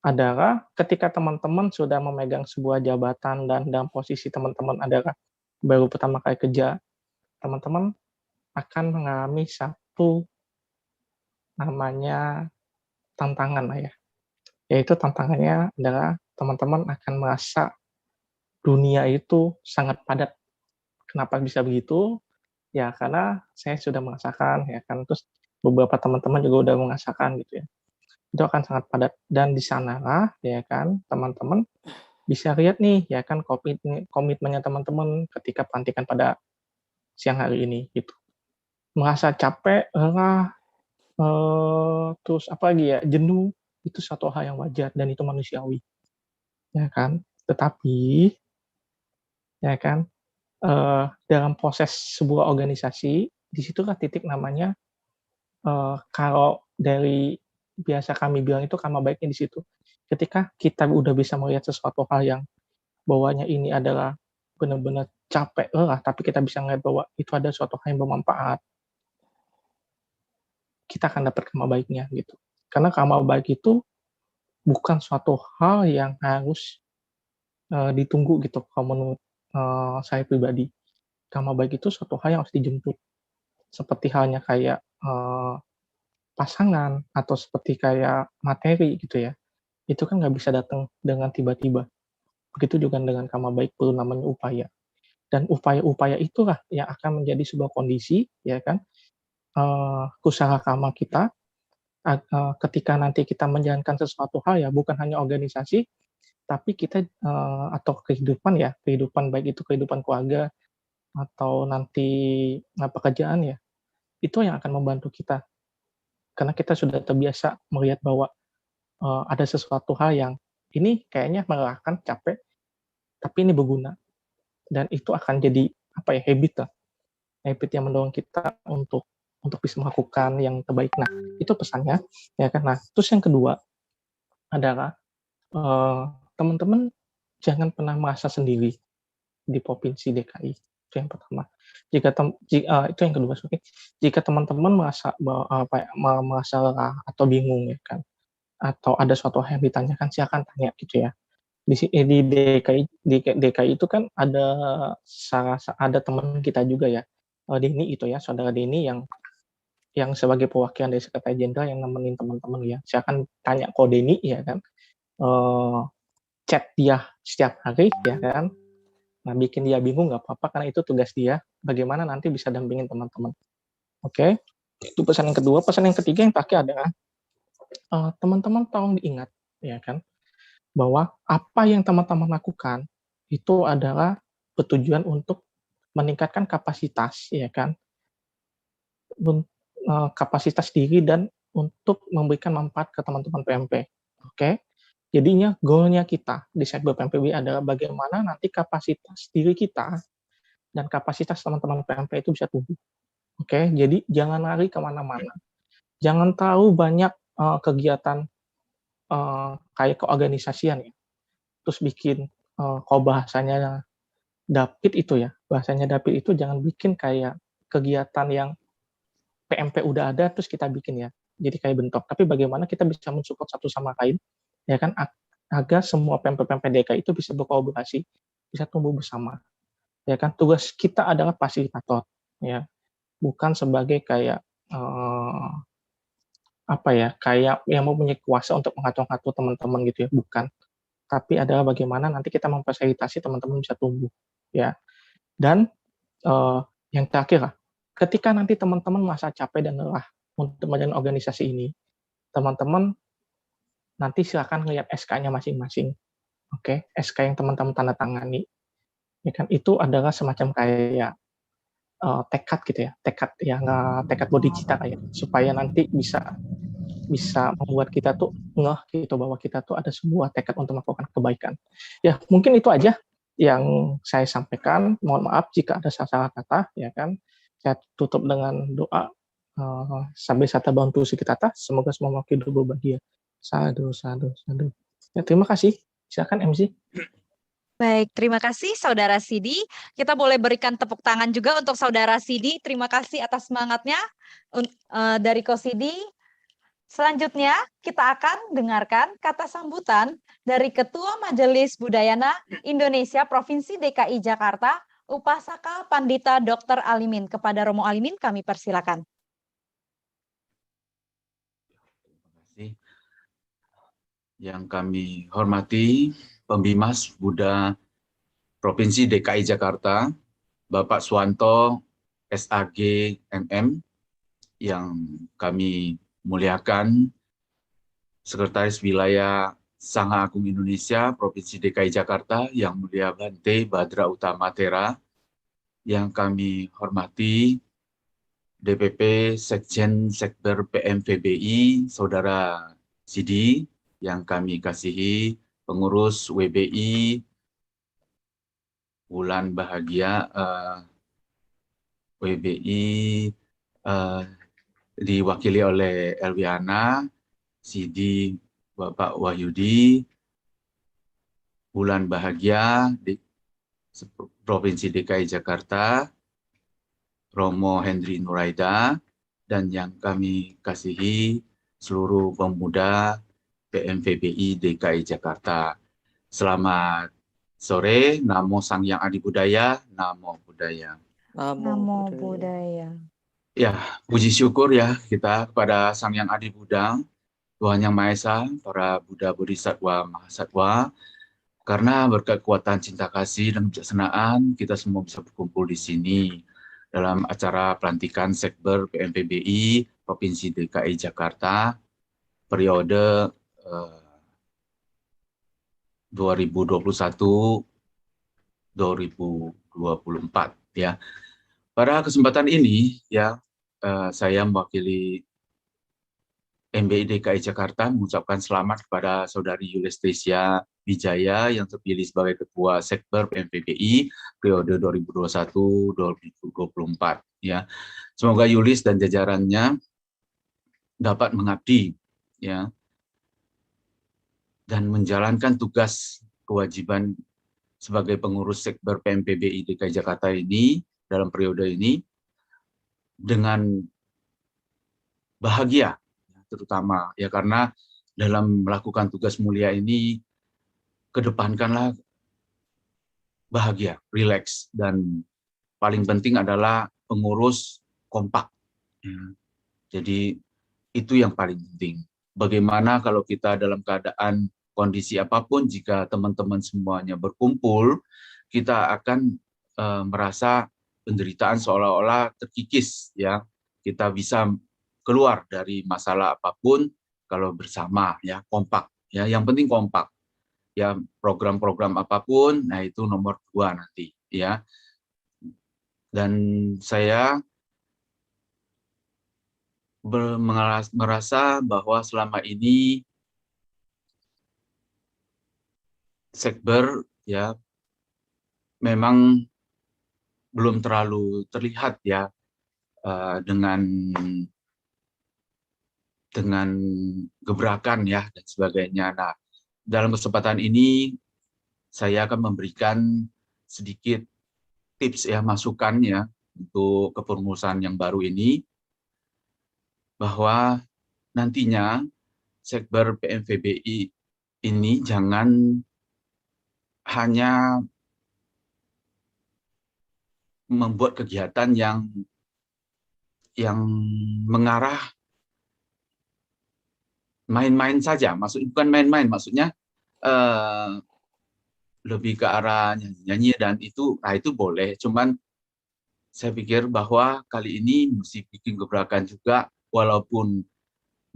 adalah ketika teman-teman sudah memegang sebuah jabatan dan dalam posisi teman-teman adalah baru pertama kali kerja, teman-teman akan mengalami satu namanya tantangan lah ya, yaitu tantangannya adalah teman-teman akan merasa dunia itu sangat padat. Kenapa bisa begitu? Ya karena saya sudah merasakan ya kan, terus beberapa teman-teman juga udah merasakan gitu ya. Itu akan sangat padat, dan di sanalah ya kan teman-teman bisa lihat nih ya kan komitmennya teman-teman ketika pelantikan pada siang hari ini gitu. Merasa capek, lelah, terus apa lagi ya, jenuh, itu satu hal yang wajar dan itu manusiawi. Ya kan? Tetapi ya kan dalam proses sebuah organisasi, disitulah titik namanya kalau dari biasa kami bilang itu karma baiknya di situ. Ketika kita udah bisa melihat sesuatu hal yang bawahnya ini adalah benar-benar capek, lelah, tapi kita bisa melihat bahwa itu ada suatu hal yang bermanfaat, kita akan dapat karma baiknya gitu. Karena karma baik itu bukan suatu hal yang harus ditunggu gitu. Kalau menurut saya pribadi, karma baik itu suatu hal yang harus dijemput. Seperti halnya kayak pasangan atau seperti kayak materi gitu ya. Itu kan nggak bisa datang dengan tiba-tiba. Begitu juga dengan karma baik perlu namanya upaya. Dan upaya-upaya itulah yang akan menjadi sebuah kondisi, ya kan, usaha karma kita ketika nanti kita menjalankan sesuatu hal ya, bukan hanya organisasi, tapi kita atau kehidupan ya, kehidupan baik itu kehidupan keluarga atau nanti pekerjaan ya, itu yang akan membantu kita. Karena kita sudah terbiasa melihat bahwa ada sesuatu hal yang ini kayaknya melelahkan, capek, tapi ini berguna. Dan itu akan jadi habit lah. Habit yang mendorong kita untuk bisa melakukan yang terbaik. Nah, itu pesannya, ya kan. Nah, terus yang kedua adalah teman-teman jangan pernah merasa sendiri di provinsi DKI. Itu yang pertama. Itu yang kedua, sorry. Jika teman-teman merasa merasa lelah atau bingung, ya kan, atau ada suatu hal yang ditanyakan, silakan tanya gitu ya. Di DKI itu kan ada teman kita juga ya, Denny itu ya, saudara Denny yang sebagai perwakilan dari Sekretariat Jenderal yang nemenin teman-teman ya. Silakan tanya ke Denny ya kan, chat dia setiap hari ya kan. Nah, bikin dia bingung nggak apa-apa karena itu tugas dia. Bagaimana nanti bisa dampingin teman-teman. Oke, itu pesan yang kedua. Pesan yang ketiga yang terakhir adalah teman-teman tolong diingat ya kan, bahwa apa yang teman-teman lakukan itu adalah bertujuan untuk meningkatkan kapasitas ya kan, kapasitas diri dan untuk memberikan manfaat ke teman-teman PMP. Oke, jadinya goalnya kita di Sekber PMPB adalah bagaimana nanti kapasitas diri kita dan kapasitas teman-teman PMP itu bisa tumbuh. Oke, jadi jangan lari kemana-mana, jangan tahu banyak kegiatan kayak keorganisasian ya, terus bikin kalau bahasanya dapit itu ya, bahasanya dapit itu jangan bikin kayak kegiatan yang PMP udah ada terus kita bikin ya, jadi kayak bentok. Tapi bagaimana kita bisa mensupport satu sama lain, ya kan, agar semua PMP DKI itu bisa berkolaborasi, bisa tumbuh bersama, ya kan. Tugas kita adalah fasilitator, ya, bukan sebagai kayak kayak yang mempunyai kuasa untuk mengatur-ngatur teman-teman gitu ya, bukan. Tapi adalah bagaimana nanti kita memfasilitasi teman-teman bisa tumbuh, ya. Dan yang terakhir lah, ketika nanti teman-teman merasa capek dan lelah untuk menjalani organisasi ini, teman-teman nanti silakan lihat SK-nya masing-masing, oke? SK yang teman-teman tanda tangani, ya kan, itu adalah semacam kayak tekad gitu ya, tekad bodi cita kayak, supaya nanti bisa membuat kita tuh ngeh gitu bahwa kita tuh ada sebuah tekad untuk melakukan kebaikan. Ya, mungkin itu aja yang saya sampaikan. Mohon maaf jika ada salah kata, ya kan. Saya tutup dengan doa, sampai sata bantu sikitata, semoga semua makhluk hidup berbahagia. Sadu, sadu, sadu. Ya, terima kasih. Silakan MC. Baik, terima kasih Saudara Sidi. Kita boleh berikan tepuk tangan juga untuk Saudara Sidi. Terima kasih atas semangatnya dari Ko Sidi. Selanjutnya kita akan dengarkan kata sambutan dari Ketua Majelis Budayana Indonesia Provinsi DKI Jakarta, Upasaka Pandita Dr. Alimin. Kepada Romo Alimin kami persilakan. Terima kasih. Yang kami hormati Pembimas Buddha Provinsi DKI Jakarta, Bapak Suwanto SAG MM, yang kami muliakan, Sekretaris Wilayah Sangha Agung Indonesia Provinsi DKI Jakarta, yang mulia Bante Badra Utama Tera, yang kami hormati DPP Sekjen Sekber PMVBI, Saudara Sidi, yang kami kasihi, pengurus WBI, Bulan Bahagia WBI, diwakili oleh Elwiana, CD Bapak Wahyudi, Bulan Bahagia di Provinsi DKI Jakarta, Romo Hendri Nuraida, dan yang kami kasihi seluruh pemuda PMVBI DKI Jakarta. Selamat sore, Namo Sang Hyang Adi Budaya, Namo Buddhaya. Namo Buddhaya. Ya, puji syukur ya kita kepada Sang Hyang Adi Buddha, Tuhan Yang Maha Esa, para Buddha Bodhisattva Mahasatwa, karena berkat kekuatan cinta kasih dan kebijaksanaan, kita semua bisa berkumpul di sini dalam acara pelantikan Sekber PMVBI Provinsi DKI Jakarta periode 2021-2024 ya. Pada kesempatan ini ya saya mewakili MBI DKI Jakarta mengucapkan selamat kepada Saudari Yulestesia Wijaya yang terpilih sebagai Ketua Sekber PMVBI periode 2021-2024 ya. Semoga Yulis dan jajarannya dapat mengabdi ya dan menjalankan tugas kewajiban sebagai pengurus Sekber PMVBI DKI Jakarta ini dalam periode ini dengan bahagia, terutama ya karena dalam melakukan tugas mulia ini kedepankanlah bahagia, rileks, dan paling penting adalah pengurus kompak. Jadi itu yang paling penting. Bagaimana kalau kita dalam keadaan kondisi apapun, jika teman-teman semuanya berkumpul, kita akan merasa penderitaan seolah-olah terkikis, ya. Kita bisa keluar dari masalah apapun kalau bersama, ya, kompak. Ya, yang penting kompak. Ya, program-program apapun, nah itu nomor 2 nanti, ya. Dan saya merasa bahwa selama ini Sekber ya memang belum terlalu terlihat ya dengan gebrakan ya dan sebagainya. Nah, dalam kesempatan ini saya akan memberikan sedikit tips ya, masukan ya untuk kepengurusan yang baru ini, bahwa nantinya Sekber PMVBI ini jangan hanya membuat kegiatan yang mengarah main-main saja, bukan main-main, maksudnya lebih ke arah nyanyi dan itu, nah itu boleh, cuman saya pikir bahwa kali ini mesti bikin gebrakan juga, walaupun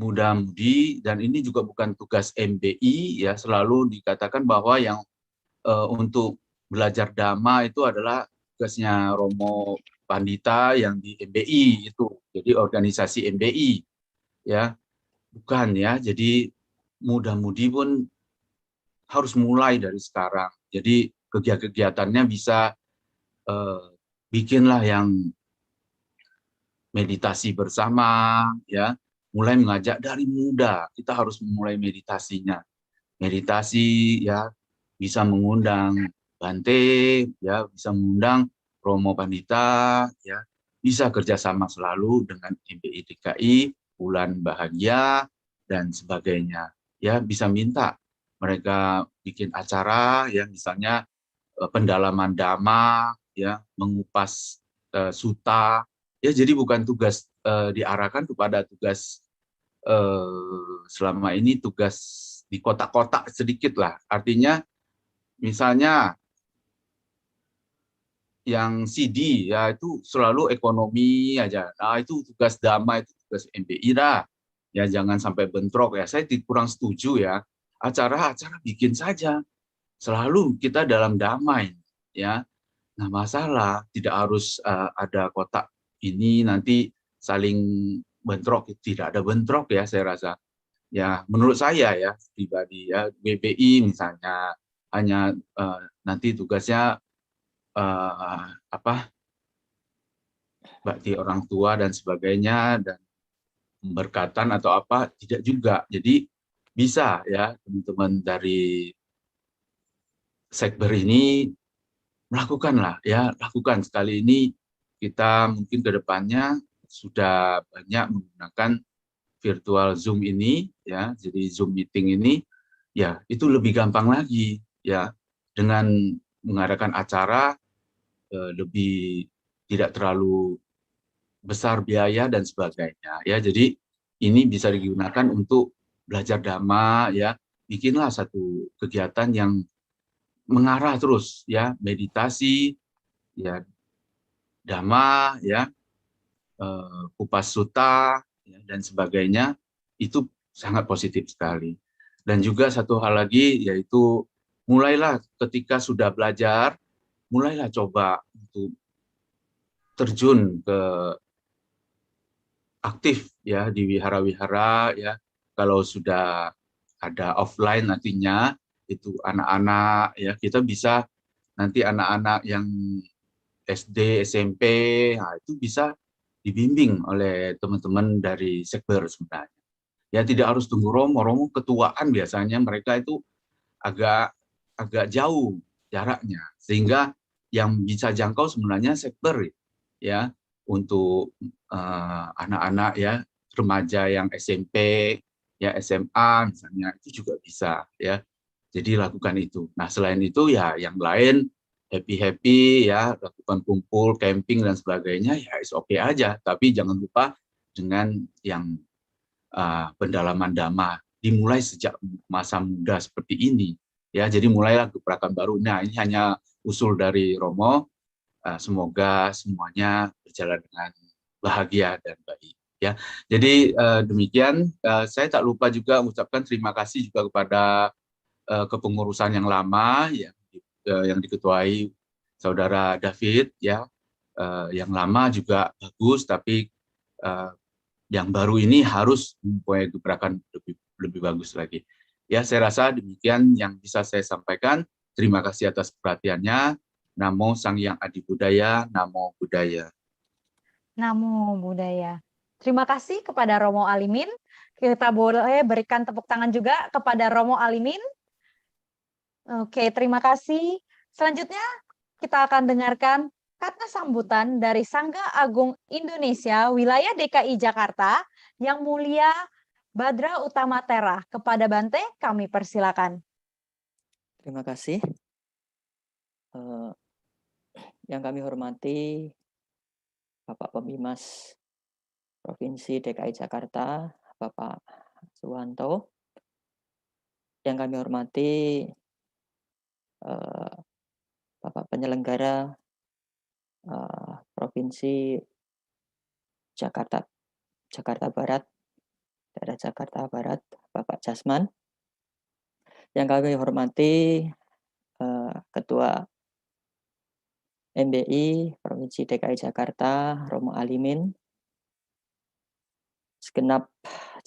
muda-mudi, dan ini juga bukan tugas MBI ya, selalu dikatakan bahwa yang untuk belajar dhamma itu adalah tugasnya Romo Pandita yang di MBI itu, jadi organisasi MBI ya, bukan ya. Jadi muda-mudi pun harus mulai dari sekarang. Jadi kegiatannya bisa bikinlah yang meditasi bersama ya, mulai mengajak dari muda. Kita harus memulai meditasinya. Meditasi ya, bisa mengundang Bante ya, bisa mengundang Romo Pandita ya, bisa kerjasama selalu dengan MBI DKI, Bulan Bahagia dan sebagainya ya, bisa minta mereka bikin acara ya, misalnya pendalaman dhamma ya, mengupas sutta ya, jadi bukan tugas diarahkan kepada tugas selama ini tugas di kotak-kotak sedikit lah, artinya misalnya yang CD ya itu selalu ekonomi aja, nah itu tugas dhamma, itu tugas MBI lah ya, jangan sampai bentrok ya, saya kurang setuju ya. Acara-acara bikin saja, selalu kita dalam damai ya. Nah, masalah tidak harus ada kotak ini nanti saling bentrok, tidak ada bentrok ya, saya rasa ya, menurut saya ya pribadi ya. BPI misalnya hanya nanti tugasnya bakti orang tua dan sebagainya, dan pemberkatan atau apa, tidak juga. Jadi bisa ya teman-teman dari Sekber ini melakukanlah ya, lakukan sekali ini. Kita mungkin ke depannya sudah banyak menggunakan virtual Zoom ini ya, jadi Zoom meeting ini ya itu lebih gampang lagi ya, dengan mengadakan acara lebih tidak terlalu besar biaya dan sebagainya ya. Jadi ini bisa digunakan untuk belajar dhamma ya, bikinlah satu kegiatan yang mengarah terus ya, meditasi ya, dhamma ya, kupas sutta ya, dan sebagainya, itu sangat positif sekali. Dan juga satu hal lagi yaitu mulailah ketika sudah belajar, mulailah coba untuk terjun ke aktif ya di wihara-wihara ya. Kalau sudah ada offline nantinya itu anak-anak ya, kita bisa nanti anak-anak yang SD, SMP, nah itu bisa dibimbing oleh teman-teman dari Sekber sebenarnya. Ya tidak harus tunggu Romo, Romo ketuaan biasanya mereka itu agak jauh jaraknya, sehingga yang bisa jangkau sebenarnya Sekber ya, untuk anak-anak ya, remaja yang SMP ya, SMA misalnya, itu juga bisa ya. Jadi lakukan itu. Nah selain itu ya yang lain happy ya, lakukan kumpul, camping dan sebagainya ya is oke aja. Tapi jangan lupa dengan yang pendalaman dhamma dimulai sejak masa muda seperti ini ya. Jadi mulailah gebrakan baru. Nah ini hanya usul dari Romo. Semoga semuanya berjalan dengan bahagia dan baik ya. Jadi demikian. Saya tak lupa juga mengucapkan terima kasih juga kepada kepengurusan yang lama ya, yang diketuai saudara David ya. Yang lama juga bagus, tapi yang baru ini harus mempunyai gebrakan lebih bagus lagi. Ya, saya rasa demikian yang bisa saya sampaikan. Terima kasih atas perhatiannya. Namo Sang Hyang Adi Budaya, Namo Buddhaya. Namo Buddhaya. Terima kasih kepada Romo Alimin. Kita boleh berikan tepuk tangan juga kepada Romo Alimin. Oke, terima kasih. Selanjutnya kita akan dengarkan kata sambutan dari Sangga Agung Indonesia Wilayah DKI Jakarta yang mulia Badra Utama Tera. Kepada Bante kami persilakan. Terima kasih. Yang kami hormati Bapak Pembimas Provinsi DKI Jakarta, Bapak Suwanto. Yang kami hormati Bapak Penyelenggara Provinsi Jakarta Barat, daerah Jakarta Barat, Bapak Jasman. Yang kami hormati Ketua MBI Provinsi DKI Jakarta, Romo Alimin, segenap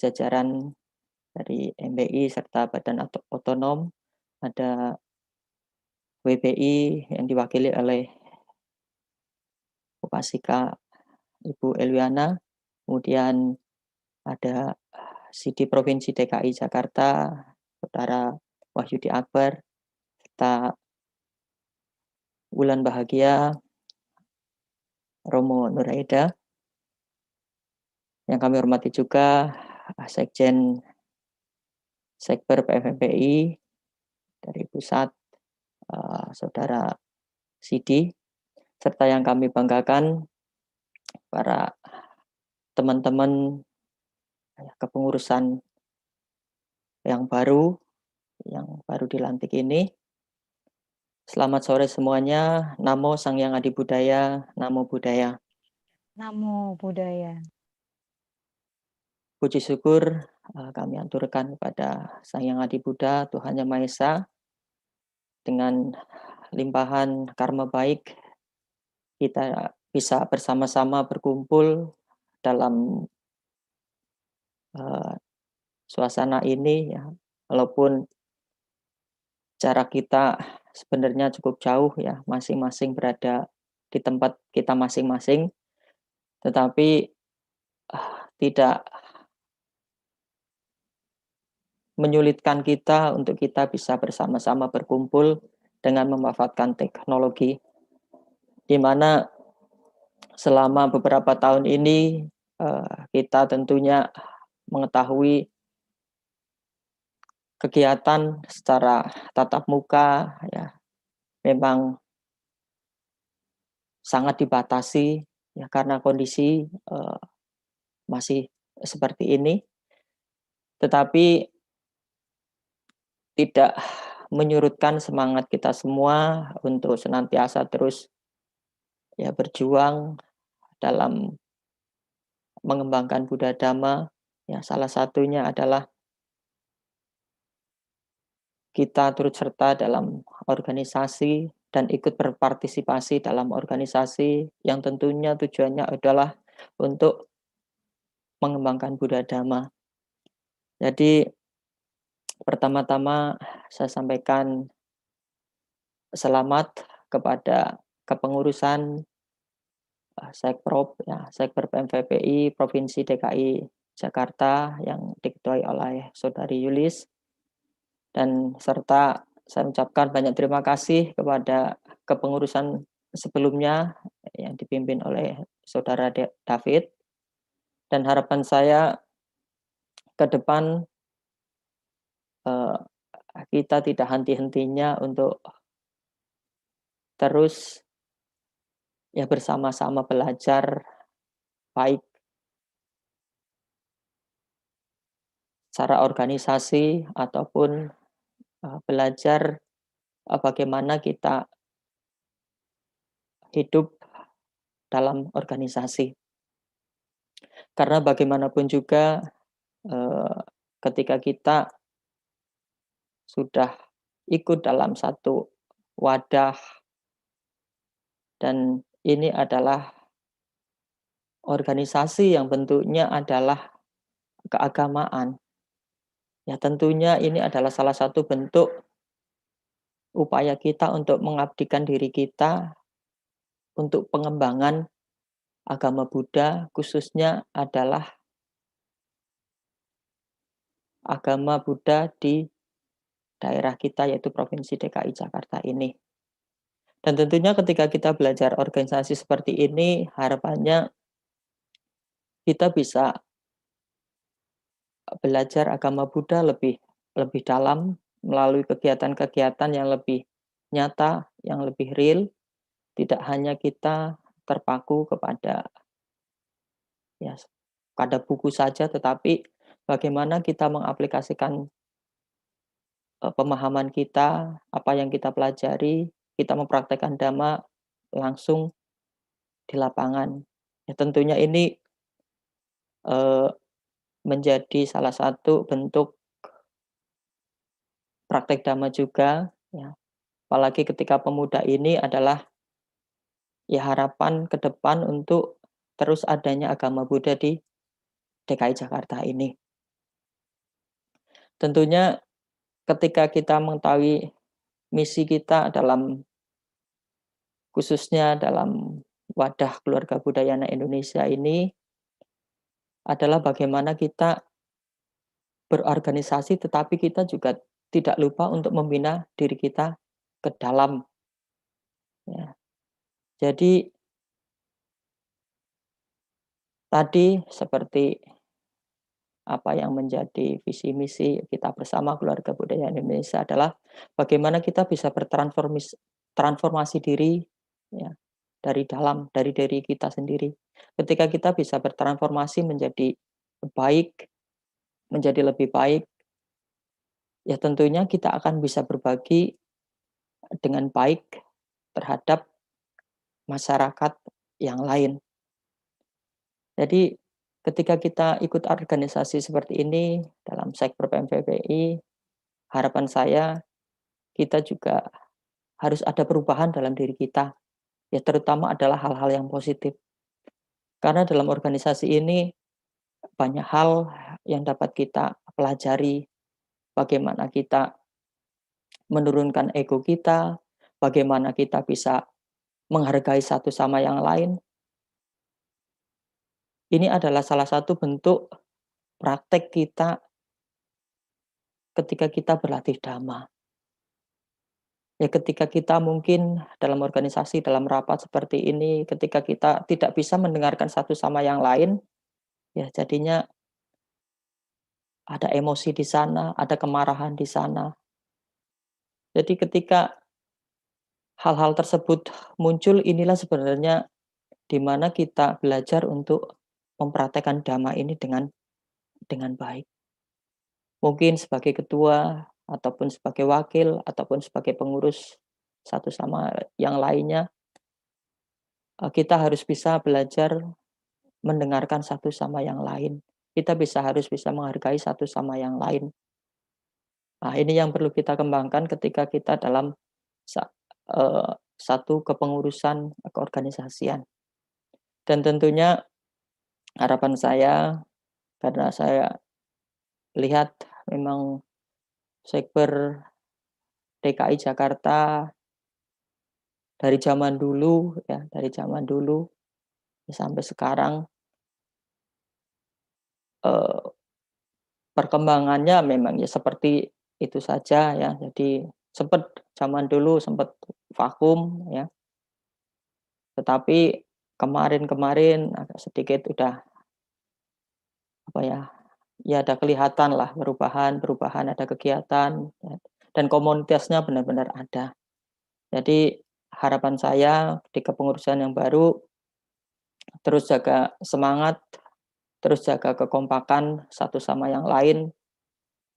jajaran dari MBI serta Badan Otonom, ada WBI yang diwakili oleh Upasika Ibu Elwiana, kemudian ada CD Provinsi DKI Jakarta, Saudara Wahyudi Akbar, serta Wulan Bahagia, Romo Nuraida. Yang kami hormati juga Sekjen Sekber PFMPI dari pusat, Saudara Sidi, serta yang kami banggakan para teman-teman kepengurusan yang baru dilantik ini. Selamat sore semuanya. Namo Sang Hyang Adi Budaya, Namo Buddhaya. Namo Buddhaya. Puji syukur kami aturkan kepada Sang Hyang Adi Buddha, Tuhan Yang Maha Esa, dengan limpahan karma baik kita bisa bersama-sama berkumpul dalam suasana ini ya, walaupun jarak kita sebenarnya cukup jauh ya, masing-masing berada di tempat kita masing-masing, tetapi tidak menyulitkan kita untuk kita bisa bersama-sama berkumpul dengan memanfaatkan teknologi, di mana selama beberapa tahun ini kita tentunya mengetahui kegiatan secara tatap muka ya memang sangat dibatasi ya karena kondisi masih seperti ini, tetapi tidak menyurutkan semangat kita semua untuk senantiasa terus ya berjuang dalam mengembangkan Buddha Dhamma. Ya, salah satunya adalah kita turut serta dalam organisasi dan ikut berpartisipasi dalam organisasi yang tentunya tujuannya adalah untuk mengembangkan Buddha Dhamma. Jadi pertama-tama saya sampaikan selamat kepada kepengurusan Sekprop ya, Sekber PMVPI Provinsi DKI Jakarta yang diketuai oleh Saudari Yulis, dan serta saya ucapkan banyak terima kasih kepada kepengurusan sebelumnya yang dipimpin oleh Saudara David, dan harapan saya ke depan kita tidak henti-hentinya untuk terus ya bersama-sama belajar baik secara organisasi ataupun belajar bagaimana kita hidup dalam organisasi. Karena bagaimanapun juga ketika kita sudah ikut dalam satu wadah dan ini adalah organisasi yang bentuknya adalah keagamaan. Ya tentunya ini adalah salah satu bentuk upaya kita untuk mengabdikan diri kita untuk pengembangan agama Buddha, khususnya adalah agama Buddha di daerah kita yaitu Provinsi DKI Jakarta ini. Dan tentunya ketika kita belajar organisasi seperti ini, harapannya kita bisa belajar agama Buddha lebih dalam melalui kegiatan-kegiatan yang lebih nyata, yang lebih real, tidak hanya kita terpaku kepada ya pada buku saja, tetapi bagaimana kita mengaplikasikan pemahaman kita, apa yang kita pelajari, kita mempraktekkan Dhamma langsung di lapangan. Ya, tentunya ini menjadi salah satu bentuk praktek Dhamma juga, ya. Apalagi ketika pemuda ini adalah ya harapan ke depan untuk terus adanya agama Buddha di DKI Jakarta ini. Tentunya ketika kita mengetahui misi kita dalam khususnya dalam wadah keluarga Budayana Indonesia ini adalah bagaimana kita berorganisasi tetapi kita juga tidak lupa untuk membina diri kita ke dalam. Ya. Jadi tadi seperti apa yang menjadi visi misi kita bersama keluarga Budaya Indonesia adalah bagaimana kita bisa bertransformasi diri ya, dari dalam, dari diri kita sendiri. Ketika kita bisa bertransformasi menjadi baik, menjadi lebih baik, ya tentunya kita akan bisa berbagi dengan baik terhadap masyarakat yang lain. Jadi ketika kita ikut organisasi seperti ini dalam Sekber PMVPI, harapan saya kita juga harus ada perubahan dalam diri kita. Ya terutama adalah hal-hal yang positif. Karena dalam organisasi ini banyak hal yang dapat kita pelajari. Bagaimana kita menurunkan ego kita, bagaimana kita bisa menghargai satu sama yang lain. Ini adalah salah satu bentuk praktek kita ketika kita berlatih dhamma. Ya ketika kita mungkin dalam organisasi, dalam rapat seperti ini, ketika kita tidak bisa mendengarkan satu sama yang lain, ya jadinya ada emosi di sana, ada kemarahan di sana. Jadi ketika hal-hal tersebut muncul, inilah sebenarnya di mana kita belajar untuk mempraktekkan dhamma ini dengan baik. Mungkin sebagai ketua, ataupun sebagai wakil, ataupun sebagai pengurus satu sama yang lainnya, kita harus bisa belajar mendengarkan satu sama yang lain. Kita harus bisa menghargai satu sama yang lain. Nah, ini yang perlu kita kembangkan ketika kita dalam satu kepengurusan keorganisasian. Dan tentunya harapan saya, karena saya lihat memang Sekber DKI Jakarta dari zaman dulu sampai sekarang perkembangannya memang ya seperti itu saja ya. Jadi zaman dulu sempat vakum ya. Tetapi kemarin agak sedikit udah ya ada kelihatan lah perubahan, ada kegiatan ya, dan komunitasnya benar-benar ada. Jadi harapan saya di kepengurusan yang baru terus jaga semangat, terus jaga kekompakan satu sama yang lain.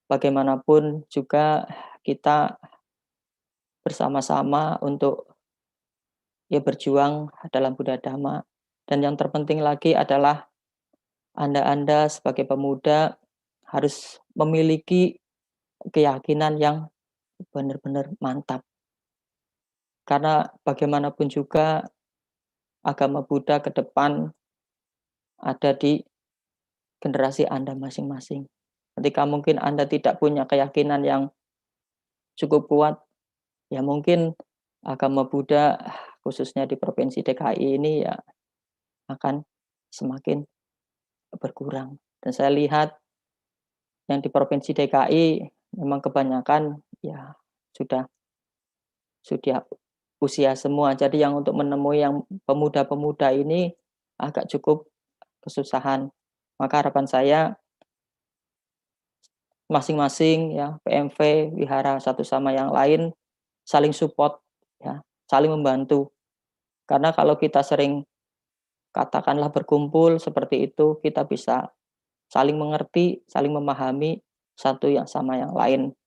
Bagaimanapun juga kita bersama-sama untuk ya berjuang dalam Buddha Dhamma. Dan yang terpenting lagi adalah Anda sebagai pemuda harus memiliki keyakinan yang benar-benar mantap. Karena bagaimanapun juga agama Buddha ke depan ada di generasi Anda masing-masing. Ketika mungkin Anda tidak punya keyakinan yang cukup kuat, ya mungkin agama Buddha khususnya di Provinsi DKI ini ya akan semakin berkurang. Dan saya lihat yang di Provinsi DKI memang kebanyakan ya sudah usia semua. Jadi yang untuk menemui yang pemuda-pemuda ini agak cukup kesusahan. Maka harapan saya masing-masing ya PMV, wihara satu sama yang lain saling support ya, saling membantu. Karena kalau kita sering katakanlah berkumpul seperti itu, kita bisa saling mengerti, saling memahami satu yang sama yang lain.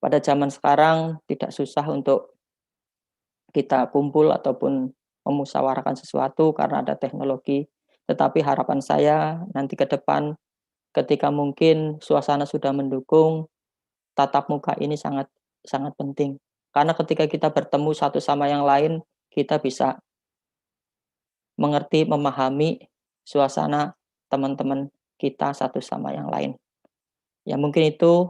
Pada zaman sekarang tidak susah untuk kita kumpul ataupun memusyawarahkan sesuatu karena ada teknologi. Tetapi harapan saya nanti ke depan ketika mungkin suasana sudah mendukung, tatap muka ini sangat sangat penting. Karena ketika kita bertemu satu sama yang lain, kita bisa mengerti, memahami suasana teman-teman kita satu sama yang lain. Ya mungkin itu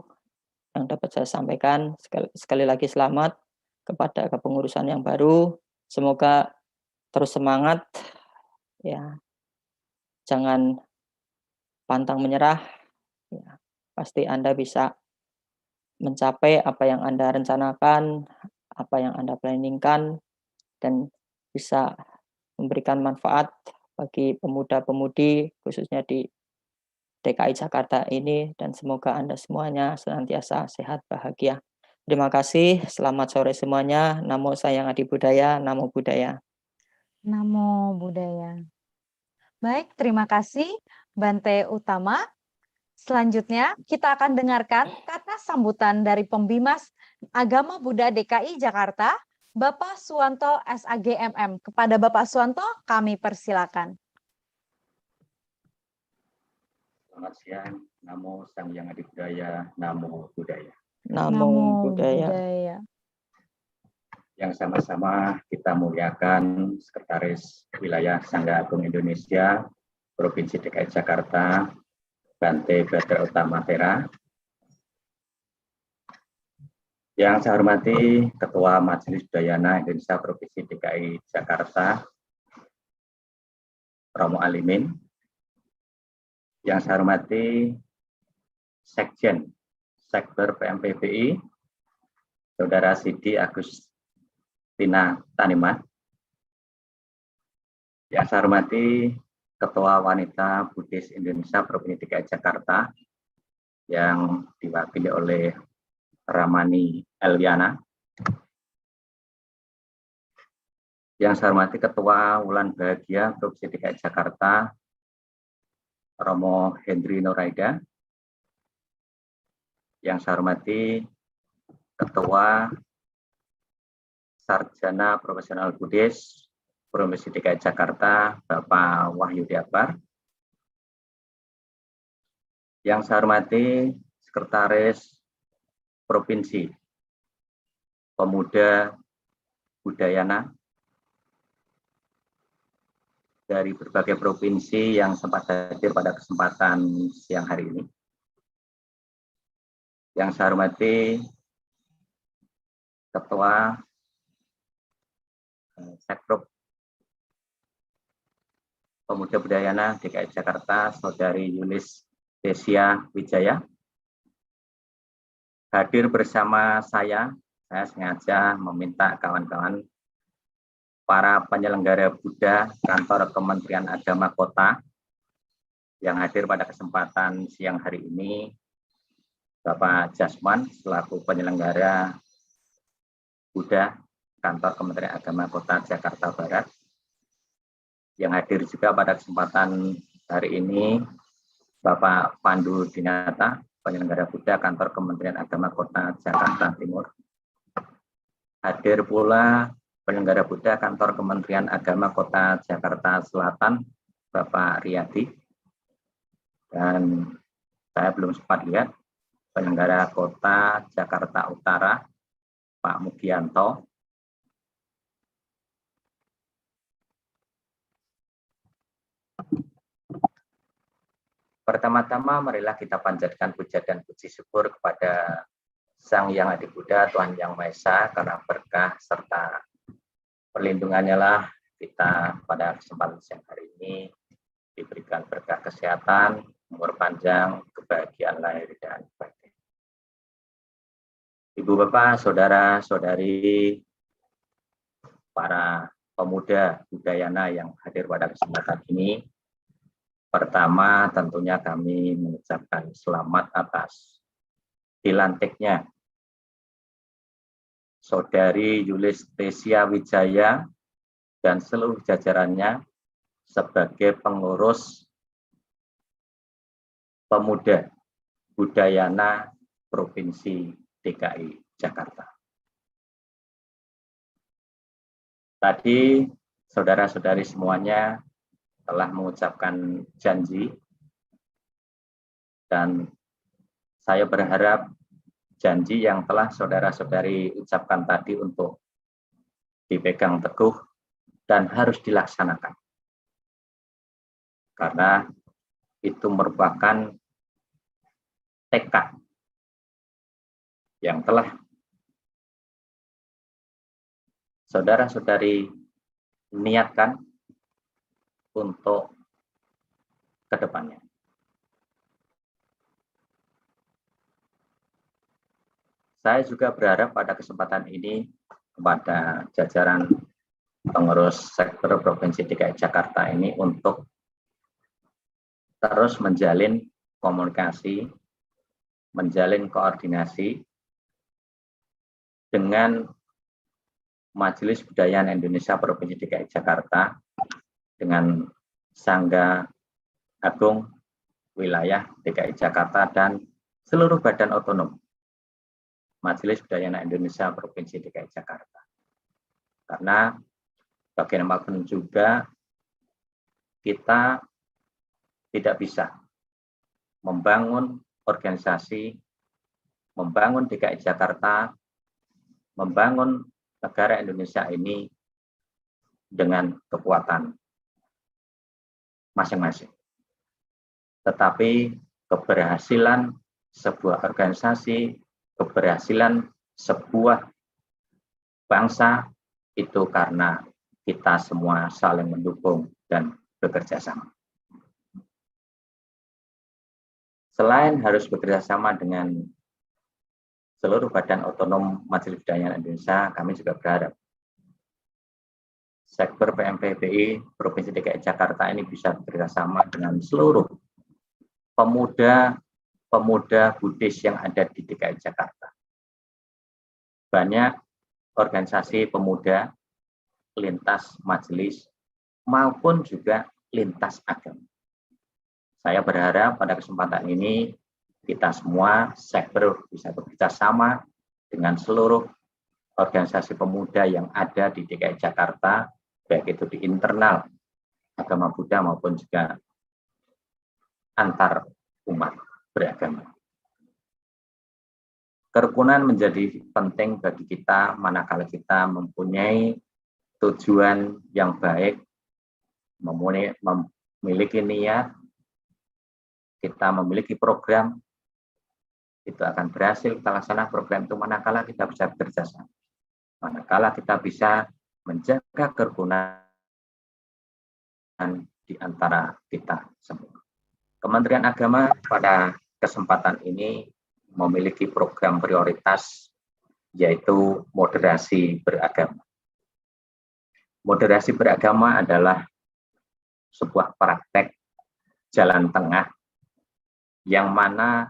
yang dapat saya sampaikan. Sekali lagi selamat kepada kepengurusan yang baru. Semoga terus semangat ya. Jangan pantang menyerah. Ya, pasti Anda bisa mencapai apa yang Anda rencanakan, apa yang Anda planningkan, dan bisa memberikan manfaat bagi pemuda-pemudi khususnya di DKI Jakarta ini, dan semoga Anda semuanya senantiasa sehat bahagia. Terima kasih, selamat sore semuanya. Namo Sayang Adi Budaya, Namo Buddhaya. Namo Buddhaya. Baik, terima kasih Bante Utama. Selanjutnya kita akan dengarkan kata sambutan dari Pembimas Agama Buddha DKI Jakarta, Bapak Suwanto SAGMM. Kepada Bapak Suwanto kami persilakan. Selamat siang, Namo Sang Hyang Adi Budaya, Namo Buddhaya. Namo Buddhaya. Yang sama-sama kita muliakan Sekretaris Wilayah Sangga Agung Indonesia, Provinsi DKI Jakarta, Bante Badra Utama Tera. Yang saya hormati Ketua Majelis Budayana Indonesia Provinsi DKI Jakarta, Romo Alimin. Yang saya hormati Sekjen Sekber PMPBI, Saudara Siti Agustina Taniman. Yang saya hormati Ketua Wanita Buddhis Indonesia Provinsi DKI Jakarta yang diwakili oleh Ramani Elviana. Yang saya hormati Ketua Wulan Bahagia Provinsi DKI Jakarta, Romo Hendri Nuraida. Yang saya hormati Ketua Sarjana Profesional Buddhis Provinsi DKI Jakarta, Bapak Wahyudi Akbar. Yang saya hormati Sekretaris Provinsi Pemuda Budayana dari berbagai provinsi yang sempat hadir pada kesempatan siang hari ini. Yang saya hormati Ketua Sekprop Pemuda Budayana DKI Jakarta, Saudari Yulis Desia Wijaya. Hadir bersama saya sengaja meminta kawan-kawan para penyelenggara Buddha Kantor Kementerian Agama Kota yang hadir pada kesempatan siang hari ini, Bapak Jasman selaku penyelenggara Buddha Kantor Kementerian Agama Kota Jakarta Barat. Yang hadir juga pada kesempatan hari ini, Bapak Pandu Dinata, penyelenggara Buddha Kantor Kementerian Agama Kota Jakarta Timur. Hadir pula penyelenggara Buddha Kantor Kementerian Agama Kota Jakarta Selatan, Bapak Riyadi. Dan saya belum sempat lihat penyelenggara Kota Jakarta Utara, Pak Mugianto. Pertama-tama marilah kita panjatkan puja dan puji syukur kepada Sang Hyang Adi Buddha, Tuhan Yang Maha Esa, karena berkah serta perlindungannya lah kita pada kesempatan siang hari ini diberikan berkah kesehatan, umur panjang, kebahagiaan lahir dan batin. Ibu Bapak, saudara-saudari, para pemuda budayana yang hadir pada kesempatan ini, pertama tentunya kami mengucapkan selamat atas dilantiknya Saudari Yulis Desia Wijaya dan seluruh jajarannya sebagai pengurus Pemuda Budayana Provinsi DKI Jakarta. Tadi saudara-saudari semuanya telah mengucapkan janji dan saya berharap janji yang telah saudara-saudari ucapkan tadi untuk dipegang teguh dan harus dilaksanakan. Karena itu merupakan tekad yang telah saudara-saudari niatkan untuk ke depannya. Saya juga berharap pada kesempatan ini kepada jajaran pengurus sektor Provinsi DKI Jakarta ini untuk terus menjalin komunikasi, menjalin koordinasi dengan Majelis Budaya Indonesia Provinsi DKI Jakarta, dengan Sangga Agung Wilayah DKI Jakarta dan seluruh badan otonom Majelis Budaya Indonesia Provinsi DKI Jakarta. Karena bagaimanapun juga kita tidak bisa membangun organisasi, membangun DKI Jakarta, membangun negara Indonesia ini dengan kekuatan masing-masing. Tetapi keberhasilan sebuah organisasi, keberhasilan sebuah bangsa itu karena kita semua saling mendukung dan bekerja sama. Selain harus bekerja sama dengan seluruh Badan Otonom Majelis Budaya Indonesia, kami juga berharap Sekber PMFBI Provinsi DKI Jakarta ini bisa bekerjasama dengan seluruh pemuda Buddhis yang ada di DKI Jakarta. Banyak organisasi pemuda lintas majelis maupun juga lintas agama. Saya berharap pada kesempatan ini kita semua Sekber bisa bekerja sama dengan seluruh organisasi pemuda yang ada di DKI Jakarta, baik itu di internal agama Buddha maupun juga antar umat beragama. Kerukunan menjadi penting bagi kita manakala kita mempunyai tujuan yang baik, memiliki niat, kita memiliki program, itu akan berhasil kita laksanakan program itu manakala kita bisa bekerja sama. Manakala kita bisa menjaga kerukunan di antara kita semua. Kementerian Agama pada kesempatan ini memiliki program prioritas yaitu moderasi beragama. Moderasi beragama adalah sebuah praktek jalan tengah yang mana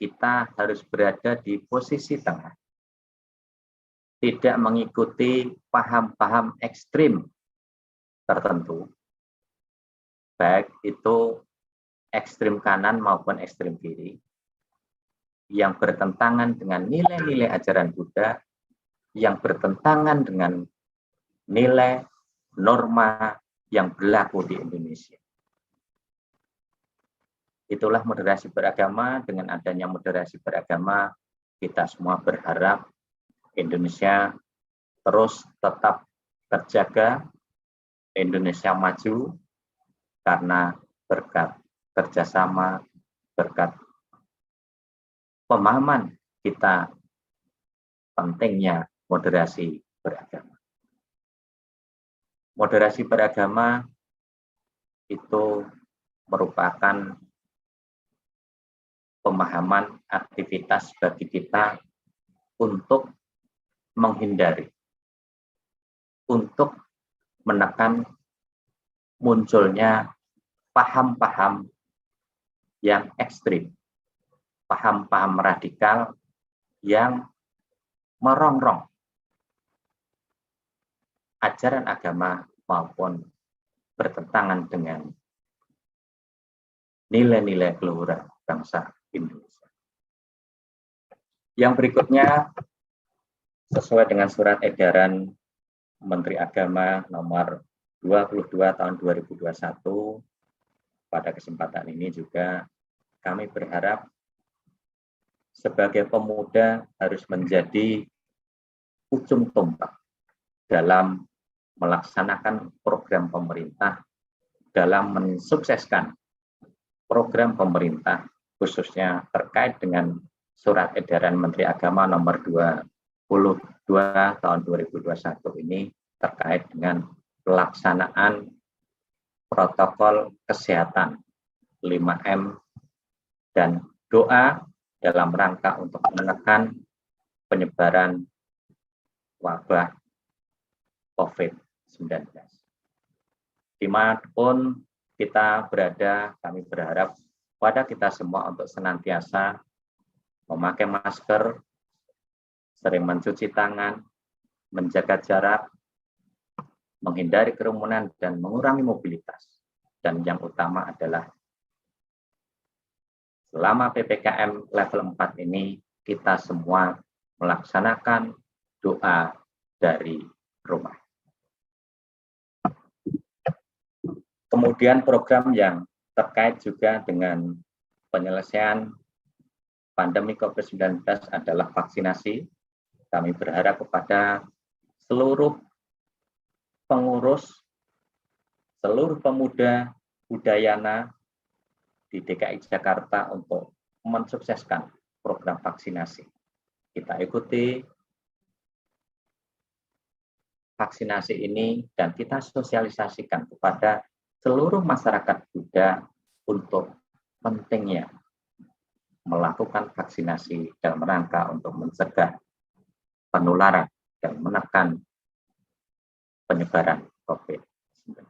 kita harus berada di posisi tengah. Tidak mengikuti paham-paham ekstrim tertentu, baik itu ekstrim kanan maupun ekstrim kiri, yang bertentangan dengan nilai-nilai ajaran Buddha, yang bertentangan dengan nilai norma yang berlaku di Indonesia. Itulah moderasi beragama. Dengan adanya moderasi beragama, kita semua berharap Indonesia terus tetap terjaga, Indonesia maju, karena berkat kerjasama, berkat pemahaman kita pentingnya moderasi beragama. Moderasi beragama itu merupakan pemahaman aktivitas bagi kita untuk menghindari, untuk menekan munculnya paham-paham yang ekstrim, paham-paham radikal yang merongrong ajaran agama maupun bertentangan dengan nilai-nilai keluhuran bangsa Indonesia. Yang berikutnya, sesuai dengan surat edaran Menteri Agama nomor 22 tahun 2021, pada kesempatan ini juga kami berharap sebagai pemuda harus menjadi ujung tombak dalam melaksanakan program pemerintah, dalam mensukseskan program pemerintah, khususnya terkait dengan surat edaran Menteri Agama nomor 22 tahun 2021 ini terkait dengan pelaksanaan protokol kesehatan 5M dan doa dalam rangka untuk menekan penyebaran wabah COVID-19. Dimanapun kita berada, kami berharap pada kita semua untuk senantiasa memakai masker, sering mencuci tangan, menjaga jarak, menghindari kerumunan, dan mengurangi mobilitas. Dan yang utama adalah selama PPKM level 4 ini, kita semua melaksanakan doa dari rumah. Kemudian program yang terkait juga dengan penyelesaian pandemi COVID-19 adalah vaksinasi. Kami berharap kepada seluruh pengurus, seluruh pemuda Budayana di DKI Jakarta untuk mensukseskan program vaksinasi. Kita ikuti vaksinasi ini dan kita sosialisasikan kepada seluruh masyarakat Buddha untuk pentingnya melakukan vaksinasi dalam rangka untuk mencegah penularan dan menekan penyebaran COVID-19.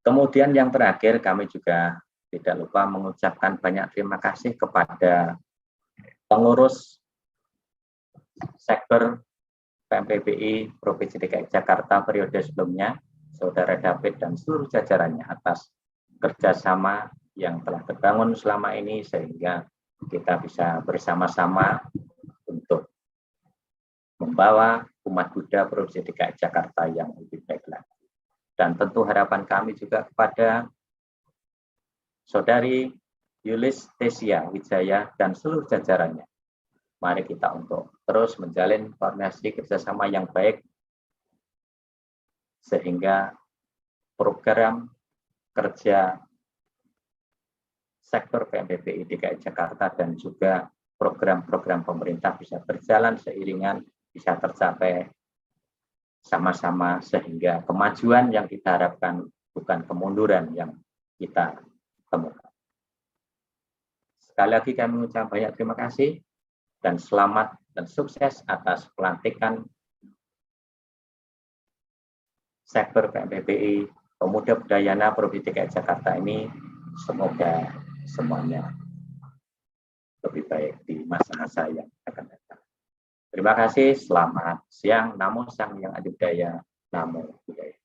Kemudian yang terakhir, kami juga tidak lupa mengucapkan banyak terima kasih kepada pengurus sektor PMPBI Provinsi DKI Jakarta periode sebelumnya, Saudara David dan seluruh jajarannya atas kerjasama yang telah terbangun selama ini sehingga kita bisa bersama-sama untuk membawa umat Buddha Provinsi DKI Jakarta yang lebih baik lagi. Dan tentu harapan kami juga kepada Saudari Yulis Tesia Wijaya dan seluruh jajarannya. Mari kita untuk terus menjalin koordinasi kerjasama yang baik sehingga program kerja sektor PMPBI DKI Jakarta dan juga program-program pemerintah bisa berjalan seiringan, bisa tercapai sama-sama sehingga kemajuan yang kita harapkan bukan kemunduran yang kita temukan. Sekali lagi kami mengucapkan banyak terima kasih dan selamat dan sukses atas pelantikan sektor PMPBI Pemuda Budayana Provinsi DKI Jakarta ini. Semoga semuanya lebih baik di masa-masa yang akan datang. Terima kasih, selamat siang, Namo Sang Hyang Adibudaya, Namo Buddhaya.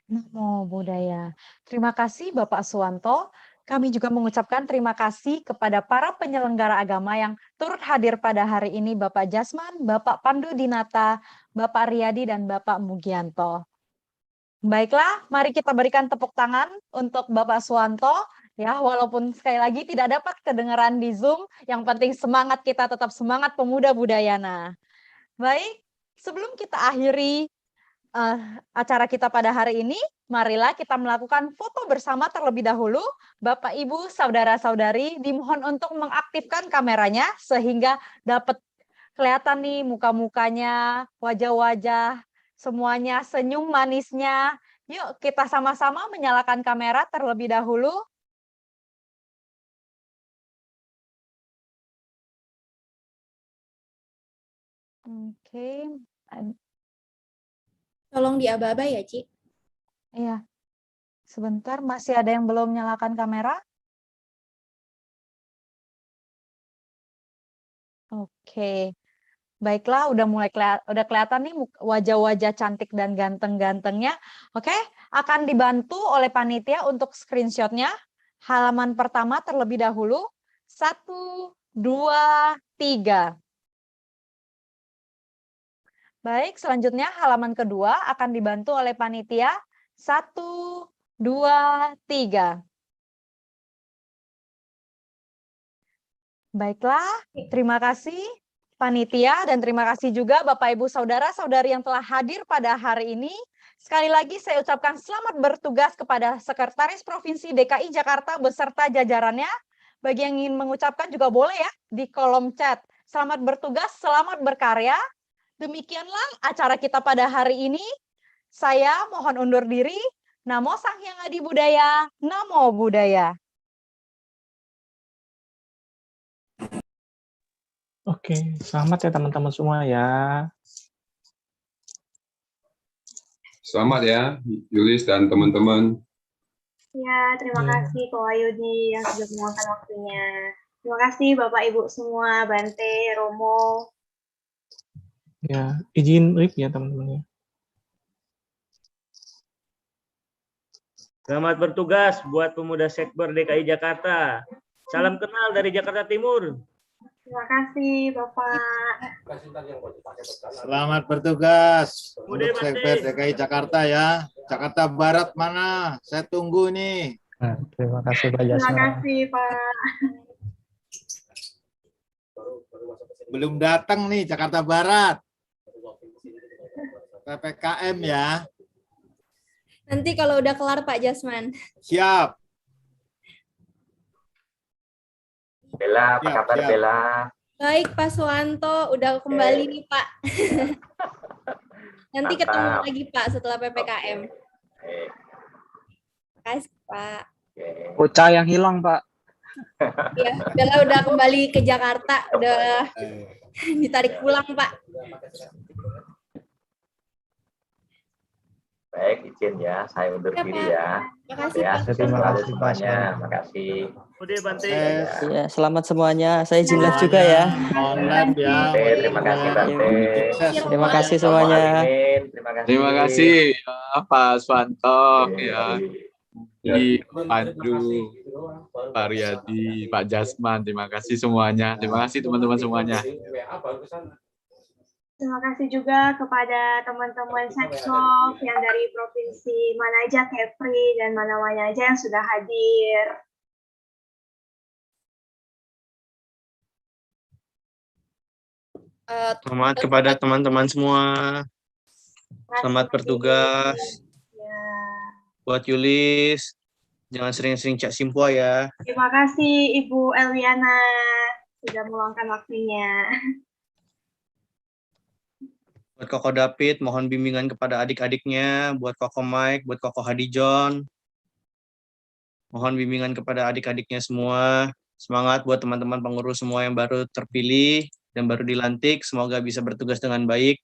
Namo Buddhaya. Terima kasih Bapak Suwanto. Kami juga mengucapkan terima kasih kepada para penyelenggara agama yang turut hadir pada hari ini, Bapak Jasman, Bapak Pandu Dinata, Bapak Riyadi, dan Bapak Mugianto. Baiklah, mari kita berikan tepuk tangan untuk Bapak Suwanto. Ya, walaupun sekali lagi tidak dapat kedengaran di Zoom, yang penting semangat kita tetap semangat pemuda budayana. Baik, sebelum kita akhiri acara kita pada hari ini, marilah kita melakukan foto bersama terlebih dahulu. Bapak, Ibu, Saudara-saudari, dimohon untuk mengaktifkan kameranya sehingga dapat kelihatan nih muka-mukanya, wajah-wajah, semuanya senyum manisnya. Yuk kita sama-sama menyalakan kamera terlebih dahulu. Oke. Tolong diaba-aba ya, Ci. Iya. Sebentar, masih ada yang belum nyalakan kamera? Oke. Baiklah, udah kelihatan nih wajah-wajah cantik dan ganteng-gantengnya. Oke, akan dibantu oleh panitia untuk screenshotnya. Halaman pertama terlebih dahulu. 1, 2, 3. Baik, selanjutnya halaman kedua akan dibantu oleh panitia. 1, 2, 3. Baiklah, terima kasih panitia dan terima kasih juga Bapak Ibu Saudara-saudari yang telah hadir pada hari ini. Sekali lagi saya ucapkan selamat bertugas kepada Sekretaris Provinsi DKI Jakarta beserta jajarannya. Bagi yang ingin mengucapkan juga boleh ya di kolom chat. Selamat bertugas, selamat berkarya. Demikianlah acara kita pada hari ini. Saya mohon undur diri. Namo Sang Hyang Adibudaya, Namo Buddhaya. Oke, selamat ya teman-teman semua ya. Selamat ya, Yulis dan teman-teman. Ya, terima kasih Pak Wahyudi yang sudah meluangkan waktunya. Terima kasih Bapak Ibu semua, Bante, Romo. Ya, izin Rip ya teman-teman ya. Selamat bertugas buat pemuda Sekber DKI Jakarta. Salam kenal dari Jakarta Timur. Terima kasih Bapak. Selamat bertugas untuk Sekber DKI Jakarta ya. Jakarta Barat mana? Saya tunggu nih. Nah, terima kasih Pak Jasman. Terima kasih Pak. Belum datang nih Jakarta Barat. PPKM ya. Nanti kalau udah kelar Pak Jasman. Siap. Bella, apa kabar siap. Bella? Baik Pak Suwanto, udah kembali nih Pak. Nanti ketemu lagi Pak setelah PPKM. Terima kasih Pak. Bocah yang hilang, Pak. Ya, udah kembali ke Jakarta, udah ditarik pulang, Pak. Baik, izin ya, saya undur Ya, diri Pak. ya. Makasih, Ya, Pak. terima kasih semuanya. Makasih. Bude Bante. Ya, selamat semuanya. Saya izin live juga ya. Online ya. Oke, terima kasih Bante. Terima kasih semuanya. Terima kasih. Terima kasih ya, Pak Swanto, ya, Pak Pandu, Pak Riyadi, Pak Jasman. Terima kasih semuanya. Terima kasih teman-teman semuanya. Terima kasih juga kepada teman-teman Seknov yang dari provinsi mana aja, Kepri, dan mana-mana aja yang sudah hadir. Selamat kepada teman-teman semua. Selamat bertugas. Buat Yulis, jangan sering-sering cak simpua ya. Terima kasih Ibu Eliana sudah meluangkan waktunya. Buat Koko David, mohon bimbingan kepada adik-adiknya. Buat Koko Mike, buat Koko Hadijon, mohon bimbingan kepada adik-adiknya semua. Semangat buat teman-teman pengurus semua yang baru terpilih dan baru dilantik. Semoga bisa bertugas dengan baik.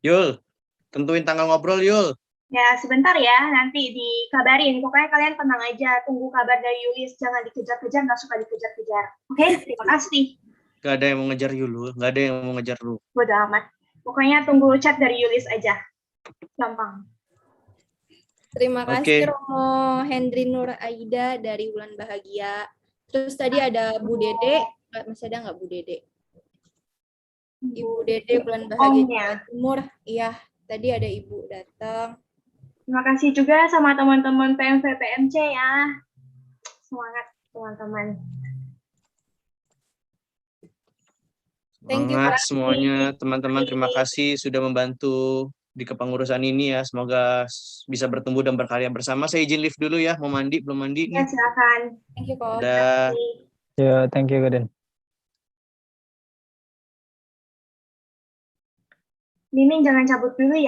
Yul, tentuin tanggal ngobrol, Yul. Ya, sebentar ya, nanti dikabarin. Pokoknya kalian tenang aja, tunggu kabar dari Yulis, jangan dikejar-kejar, nggak suka dikejar-kejar. Oke, terima kasih. Gak ada yang mau ngejar Yul, gak ada yang mau ngejar lu. Bodo amat. Pokoknya tunggu chat dari Yulis aja. Gampang. Terima kasih Oke. Romo Hendri Nur Aida dari Bulan Bahagia. Terus tadi ada Bu Dede, masih ada nggak Bu Dede? Ibu Dede Bulan Bahagia Jawa Timur. Iya, tadi ada Ibu datang. Terima kasih juga sama teman-teman PMV PMC ya. Semangat teman-teman. Thank you, Semangat Pak. semuanya, teman-teman. Terima kasih sudah membantu di kepengurusan ini ya. Semoga bisa bertumbuh dan berkarya bersama. Saya izin live dulu ya. Mau mandi, belum mandi Ya, nih. silakan. Thank you, Kok. Dah. Ya, thank you, Gaden. Mimin jangan cabut dulu ya.